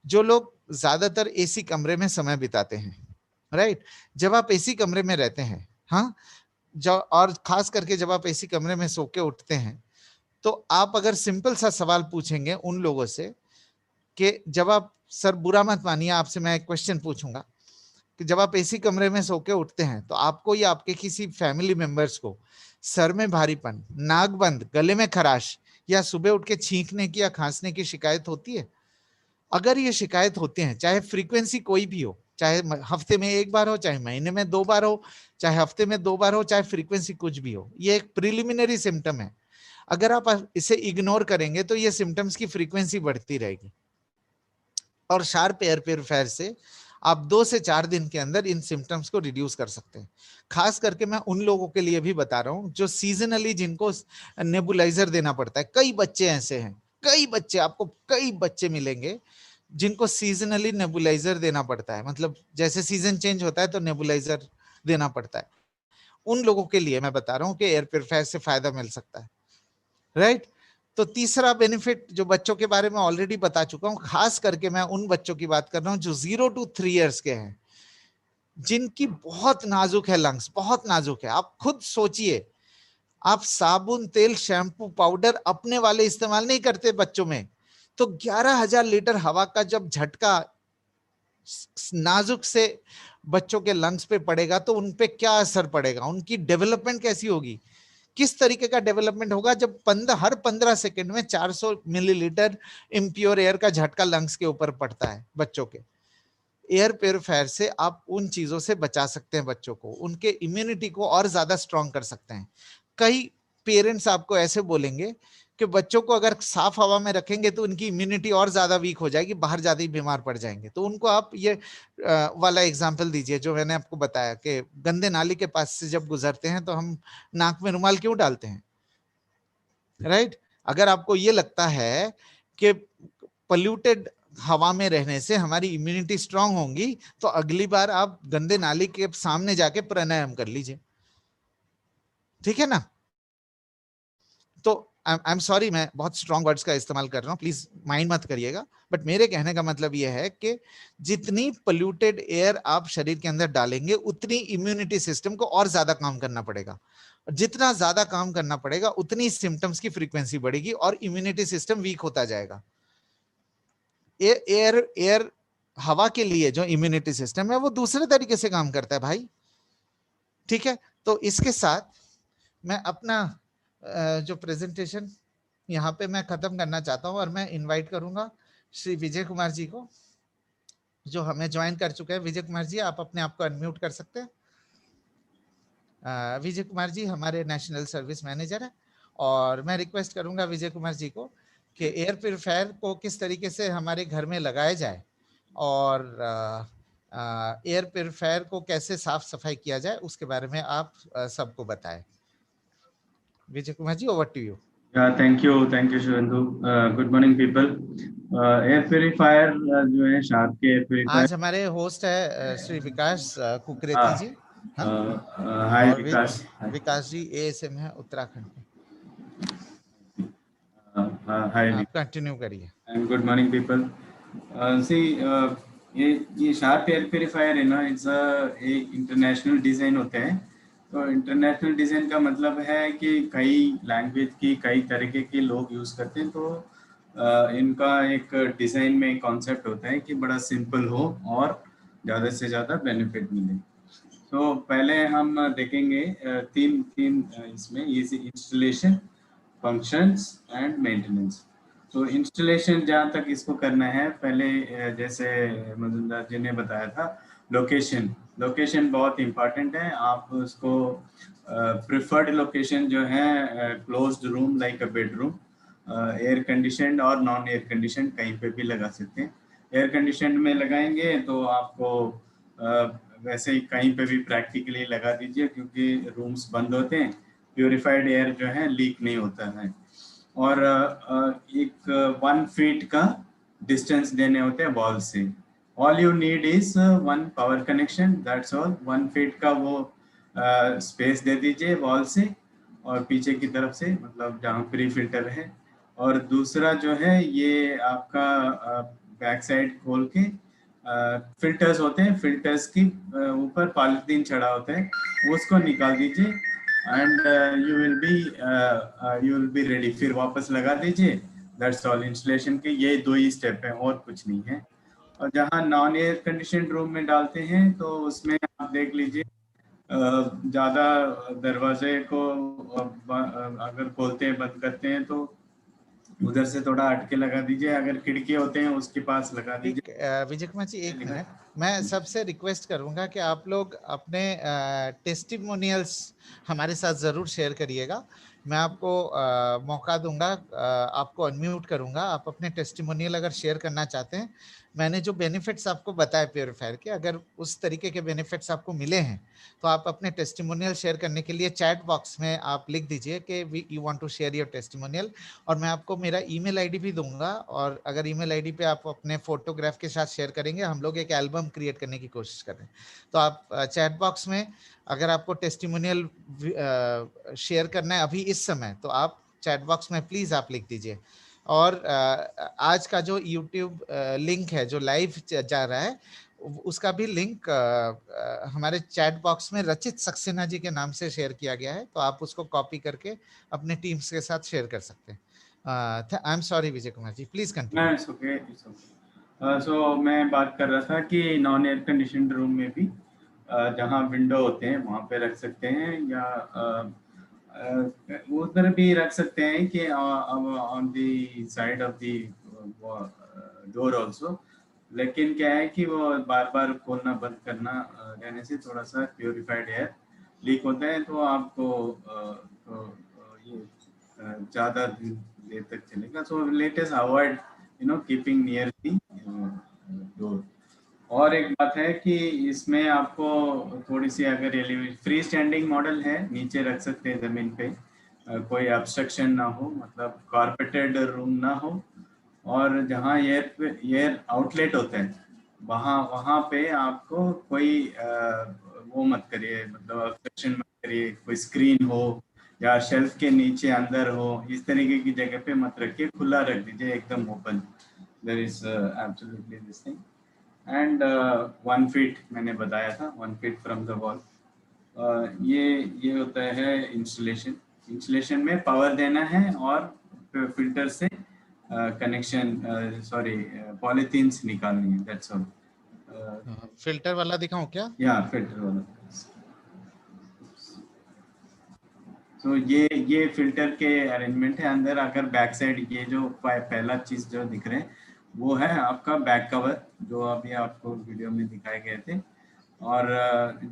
जो लोग ज्यादातर एसी कमरे में समय बिताते हैं, राइट? जब आप एसी कमरे में रहते हैं, हाँ, और खास करके जब आप एसी कमरे में सो के उठते हैं, तो आप अगर सिंपल सा सवाल पूछेंगे उन लोगों से कि जब आप, सर बुरा मत मानिए, आपसे मैं एक क्वेश्चन पूछूंगा कि जब आप एसी कमरे में सो के उठते हैं तो आपको या आपके किसी फैमिली मेंबर्स को सर में भारीपन, नाक बंद, गले में खराश या सुबह उठ के छींकने की या खांसने की शिकायत होती है? अगर ये शिकायत होती है, चाहे फ्रीक्वेंसी कोई भी हो, चाहे हफ्ते में 1 बार हो, चाहे महीने में 2 बार हो, चाहे हफ्ते में 2 बार हो, चाहे फ्रीक्वेंसी कुछ भी हो, ये एक प्रिलिमिनरी सिम्टम है। अगर आप इसे इग्नोर करेंगे तो ये सिम्टम्स की फ्रीक्वेंसी बढ़ती रहेगी। और शार्प एयर प्योरीफायर से आप 2 से 4 दिन के अंदर इन सिम्टम्स को रिड्यूस कर सकते हैं। खास करके मैं उन लोगों के लिए भी बता रहा हूं जो सीजनली, जिनको नेबुलाइजर देना पड़ता है। कई बच्चे ऐसे हैं, आपको कई बच्चे मिलेंगे जिनको सीजनली नेबुलाइजर देना पड़ता है, मतलब जैसे सीजन चेंज होता है तो नेबुलाइजर देना पड़ता है। उन लोगों के लिए मैं बता रहा हूं कि एयर प्योरीफायर से फायदा मिल सकता है, राइट? तो तीसरा बेनिफिट जो बच्चों के बारे में ऑलरेडी बता चुका हूं, खास करके मैं उन बच्चों की बात कर रहा हूं जो 0 to 3 इयर्स के हैं, जिनकी बहुत नाजुक है लंग्स, बहुत नाजुक है। आप खुद सोचिए, आप साबुन, तेल, शैम्पू, पाउडर अपने वाले इस्तेमाल नहीं करते बच्चों में, तो 11,000 लीटर हवा का जब झटका नाजुक से बच्चों के लंग्स पे पड़ेगा तो उन पे क्या असर पड़ेगा, उनकी डेवलपमेंट कैसी होगी, किस तरीके का डेवलपमेंट होगा जब हर 15 सेकंड में 400 मिलीलीटर इम्प्योर एयर का झटका लंग्स के ऊपर पड़ता है बच्चों के। एयर प्योरीफायर से आप उन चीजों से बचा सकते हैं बच्चों को, उनके इम्यूनिटी को और ज्यादा स्ट्रॉन्ग कर सकते हैं। कई पेरेंट्स आपको ऐसे बोलेंगे कि बच्चों को अगर साफ हवा में रखेंगे तो उनकी इम्यूनिटी और ज्यादा वीक हो जाएगी, बाहर ज्यादा ही बीमार पड़ जाएंगे। तो उनको आप ये वाला एग्जाम्पल दीजिए जो मैंने आपको बताया कि गंदे नाली के पास से जब गुजरते हैं तो हम नाक में रुमाल क्यों डालते हैं, राइट? अगर आपको ये लगता है कि पोल्यूटेड हवा में रहने से हमारी इम्यूनिटी स्ट्रांग होगी, तो अगली बार आप गंदे नाली के सामने जाके प्राणायाम कर लीजिए, ठीक है ना? तो आई एम सॉरी, मैं बहुत स्ट्रॉन्ग वर्ड्स का इस्तेमाल कर रहा हूँ, प्लीज माइंड मत करिएगा, बट मेरे कहने का मतलब यह है कि जितनी पोल्यूटेड एयर आप शरीर के अंदर डालेंगे उतनी इम्यूनिटी सिस्टम को और ज्यादा काम करना पड़ेगा, जितना ज्यादा काम करना पड़ेगा उतनी सिम्टम्स की फ्रीक्वेंसी बढ़ेगी और इम्यूनिटी सिस्टम वीक होता जाएगा। एयर एयर हवा के लिए जो इम्यूनिटी सिस्टम है वो दूसरे तरीके से काम करता है भाई, ठीक है। तो इसके साथ मैं अपना जो प्रेजेंटेशन यहाँ पे मैं खत्म करना चाहता हूँ और मैं इनवाइट करूंगा श्री विजय कुमार जी को, जो हमें ज्वाइन कर चुके हैं। विजय कुमार जी, आप अपने आप को अनम्यूट कर सकते हैं। विजय कुमार जी हमारे नेशनल सर्विस मैनेजर है, और मैं रिक्वेस्ट करूंगा विजय कुमार जी को कि एयर प्योरीफायर को किस तरीके से हमारे घर में लगाया जाए और एयर प्योरीफायर को कैसे साफ सफाई किया जाए उसके बारे में आप सबको बताएं। Vijay Kumar ji, over to you. Thank you Shubhendu. Good morning people. Air purifier जो है शार्प के एयर प्योरीफायर, आज हमारे होस्ट है श्री विकास कुकरेती जी। हाय और विकास। विकास जी एएसएम है उत्तराखंड के। हाय, आप कंटिन्यू करिए। And good morning people. See, ये शार्प एयर प्योरीफायर है ना, इट्स ए इंटरनेशनल डिजाइन होते हैं। तो इंटरनेशनल डिजाइन का मतलब है कि कई लैंग्वेज की कई तरीके के लोग यूज करते हैं। तो इनका एक डिजाइन में कॉन्सेप्ट होता है कि बड़ा सिंपल हो और ज़्यादा से ज़्यादा बेनिफिट मिले। तो पहले हम देखेंगे तीन इसमें इंस्टॉलेशन, फंक्शंस एंड मेंटेनेंस। तो इंस्टॉलेशन जहाँ तक इसको करना है, पहले जैसे मजुमदार जी ने बताया था, लोकेशन बहुत इम्पॉर्टेंट है। आप उसको प्रिफर्ड लोकेशन जो है क्लोज्ड रूम लाइक अ बेडरूम, एयर कंडीशन और नॉन एयर कंडीशन कहीं पे भी लगा सकते हैं। एयर कंडीशन में लगाएंगे तो आपको वैसे ही कहीं पे भी प्रैक्टिकली लगा दीजिए, क्योंकि रूम्स बंद होते हैं, प्योरीफाइड एयर जो है लीक नहीं होता है। और एक 1 फीट का डिस्टेंस देने होते हैं वॉल से। All you need is 1 power connection, that's all. 1 feet का वो स्पेस दे दीजिए वॉल से और पीछे की तरफ से, मतलब जहाँ प्री फिल्टर है। और दूसरा जो है ये आपका बैक साइड खोल के फिल्टर्स होते हैं, फिल्टर्स की ऊपर पॉलीथीन चढ़ा होता है, उसको निकाल दीजिए and you will be ready. फिर वापस लगा दीजिए, दैट्स ऑल। इंस्टॉलेशन के ये 2 ही स्टेप हैं और कुछ नहीं है। और जहाँ नॉन एयर कंडीशन रूम में डालते हैं तो उसमें आप देख लीजिए, ज़्यादा दरवाजे को अगर खोलते हैं बंद करते हैं तो उधर से थोड़ा हटके लगा दीजिए, अगर खिड़की होते हैं उसके पास लगा दीजिए। विजय कुमार जी, एक मिनट, मैं सबसे रिक्वेस्ट करूंगा कि आप लोग अपने टेस्टिमोनियल्स हमारे साथ जरूर शेयर करिएगा। मैं आपको मौका दूंगा, आपको अनम्यूट करूंगा। आप अपने टेस्टिमोनियल अगर शेयर करना चाहते हैं, मैंने जो बेनिफिट्स आपको बताए प्योरीफायर के, अगर उस तरीके के बेनिफिट्स आपको मिले हैं तो आप अपने टेस्टिमोनियल शेयर करने के लिए चैट बॉक्स में आप लिख दीजिए कि you want to share your testimonial, और मैं आपको मेरा ईमेल आईडी भी दूंगा। और अगर ईमेल आईडी पे आप अपने फोटोग्राफ के साथ शेयर करेंगे, हम लोग एक एल्बम क्रिएट करने की कोशिश कर रहे हैं। तो आप चैट बॉक्स में अगर आपको टेस्टिमोनियल शेयर करना है अभी इस समय, तो आप चैट बॉक्स में प्लीज आप लिख दीजिए। और आज का जो यूट्यूब लिंक है जो लाइव जा रहा है, उसका भी लिंक हमारे चैट बॉक्स में रचित सक्सेना जी के नाम से शेयर किया गया है, तो आप उसको कॉपी करके अपने टीम्स के साथ शेयर कर सकते हैं। I am sorry Vijay Kumar ji, please continue. So मैं बात कर रहा था कि नॉन एयर कंडीशन रूम में भी जहाँ विंडो होते हैं वहाँ पे रख सकते हैं, या उधर भी रख सकते हैं कि on the side of the door also. लेकिन क्या है कि वो बार बार खोलना बंद करना रहने से थोड़ा सा प्योरीफाइड एयर लीक होता है, तो आपको ये ज़्यादा देर तक चलेगा। So latest avoid keeping near the door. और एक बात है कि इसमें आपको थोड़ी सी, अगर फ्री स्टैंडिंग मॉडल है, नीचे रख सकते हैं ज़मीन पे, कोई ऑब्स्ट्रक्शन ना हो, मतलब कारपेटेड रूम ना हो। और जहाँ एयर आउटलेट होता है वहाँ पे आपको कोई वो मत करिए, मतलब ऑब्स्ट्रक्शन मत करिए। कोई स्क्रीन हो या शेल्फ के नीचे अंदर हो, इस तरीके की जगह पे मत रखिए, खुला रख दीजिए एकदम open. There is absolutely this thing. And 1 feet मैंने बताया था, 1 फीट फ्रॉम द वॉल। ये होता है इंस्टॉलेशन। इंस्टॉलेशन में पावर देना है और फिल्टर से कनेक्शन सॉरी पॉलीथीन्स निकालनी है, दैट्स ऑल। फिल्टर वाला दिखाऊं क्या? या फिल्टर वाला। तो ये फिल्टर के अरेंजमेंट है अंदर। अगर बैक साइड ये जो पहला चीज जो दिख रहे हैं वो है आपका बैक कवर, जो अभी आपको वीडियो में दिखाए गए थे। और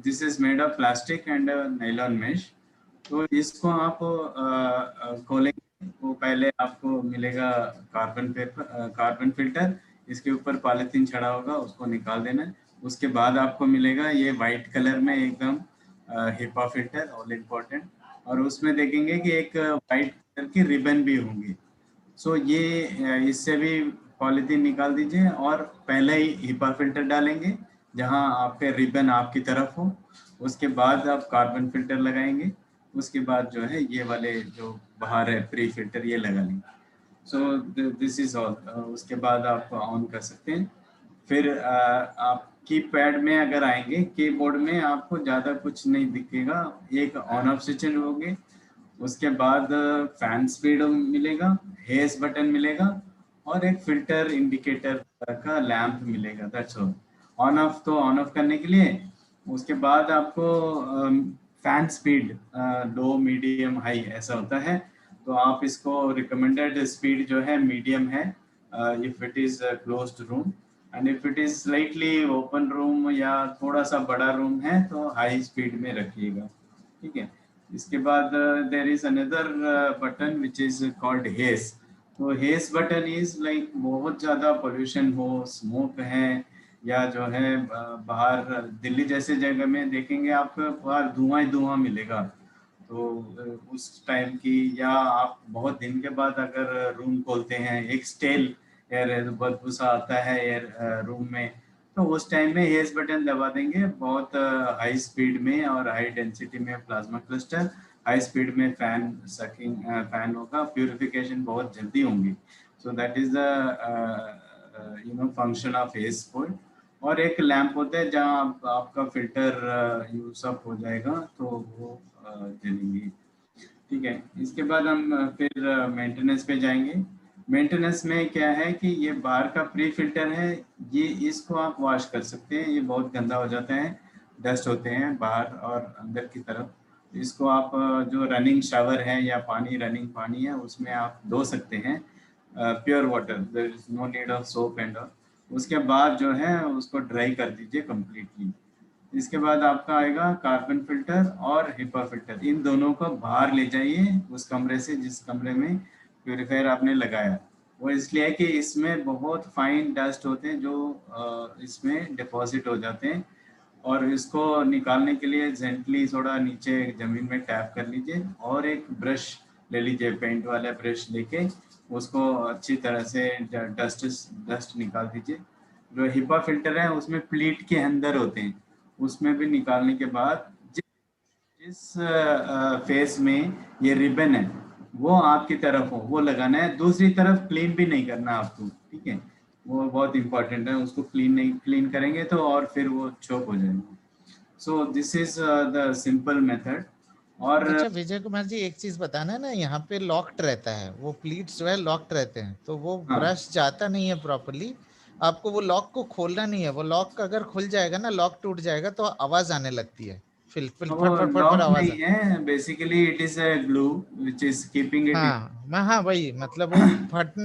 this is made of plastic and nylon mesh. तो इसको आप खोलेंगे तो पहले आपको मिलेगा कार्बन पेपर, कार्बन फिल्टर। इसके ऊपर पॉलीथीन चढ़ा होगा, उसको निकाल देना है। उसके बाद आपको मिलेगा ये वाइट कलर में एकदम हिपा फिल्टर, ऑल इम्पोर्टेंट। और उसमें देखेंगे कि एक वाइट कलर की रिबन भी होंगी। सो ये इससे भी पॉलीथीन निकाल दीजिए और पहले ही हिपा फिल्टर डालेंगे जहां आपके रिबन आपकी तरफ हो। उसके बाद आप कार्बन फिल्टर लगाएंगे। उसके बाद जो है ये वाले जो बाहर है प्री फिल्टर ये लगा लेंगे। So this is all. उसके बाद आप ऑन कर सकते हैं। फिर आप कीपैड में अगर आएंगे, कीबोर्ड में आपको ज़्यादा कुछ नहीं दिखेगा, एक ऑन ऑफ स्विच होंगे। उसके बाद फैन स्पीड मिलेगा, हेज बटन मिलेगा और एक फिल्टर इंडिकेटर का लैंप मिलेगा, दैट्स ऑल। ऑन ऑफ तो ऑन ऑफ करने के लिए। उसके बाद आपको फैन स्पीड लो मीडियम हाई ऐसा होता है। तो आप इसको रिकमेंडेड स्पीड जो है मीडियम है if it is closed room, and if it is slightly open room या थोड़ा सा बड़ा रूम है तो हाई स्पीड में रखिएगा, ठीक है। इसके बाद there is another button which is called haze. तो हेज बटन इज लाइक बहुत ज़्यादा पोल्यूशन हो, स्मोक है या जो है बाहर दिल्ली जैसे जगह में देखेंगे आपको बाहर धुआं ही धुआं मिलेगा। तो उस टाइम की, या आप बहुत दिन के बाद अगर रूम खोलते हैं, एक स्टेल एयर बदबू सा आता है एयर रूम में, तो उस टाइम में हेज बटन दबा देंगे। बहुत हाई स्पीड में और हाई डेंसिटी में प्लाज्मा क्लस्टर, हाई स्पीड में फैन सकिंग फैन होगा, प्यूरिफिकेशन बहुत जल्दी होंगी। So that is the function of hedge point. और एक लैंप होता है जहाँ आपका फिल्टर यूज अप हो जाएगा तो वो जलेंगी, ठीक है। इसके बाद हम फिर मेंटेनेंस पे जाएंगे। मेंटेनेंस में क्या है कि ये बाहर का प्री फिल्टर है, ये इसको आप वॉश कर सकते हैं, ये बहुत गंदा हो जाता है, डस्ट होते हैं बाहर और अंदर की तरफ। इसको आप जो रनिंग शावर है या पानी रनिंग पानी है उसमें आप धो सकते हैं, pure water, there is no need of soap and all. उसके बाद जो है उसको ड्राई कर दीजिए कम्प्लीटली। इसके बाद आपका आएगा कार्बन फिल्टर और हिपा फिल्टर। इन दोनों को बाहर ले जाइए उस कमरे से जिस कमरे में प्योरीफायर आपने लगाया। वो इसलिए है कि इसमें बहुत फाइन डस्ट होते हैं जो इसमें डिपॉजिट हो जाते हैं। और इसको निकालने के लिए जेंटली थोड़ा नीचे जमीन में टैप कर लीजिए और एक ब्रश ले लीजिए, पेंट वाला ब्रश लेके उसको अच्छी तरह से डस्ट निकाल दीजिए। जो हिपा फिल्टर है उसमें प्लीट के अंदर होते हैं, उसमें भी निकालने के बाद जिस फेस में ये रिबन है वो आपकी तरफ हो वो लगाना है, दूसरी तरफ क्लीन भी नहीं करना आपको, ठीक है। वो बहुत इंपॉर्टेंट है, उसको क्लीन करेंगे तो और फिर वो चोक हो जाएगा। So this is the simple method. और अच्छा विजय कुमार जी, एक चीज बताना ना, यहाँ पे लॉक्ड रहता है, वो प्लीट्स जो है लॉक्ड रहते हैं, तो वो हाँ, ब्रश जाता नहीं है प्रॉपरली। आपको वो लॉक को खोलना नहीं है, वो लॉक अगर खुल जाएगा ना, लॉक टूट जाएगा तो आवाज आने लगती है, फिल फिल वो फट फट फट फट लॉक आवाज नहीं है, basically it is a glue which is keeping it. हाँ मैं, हाँ वही मतलब वो फटना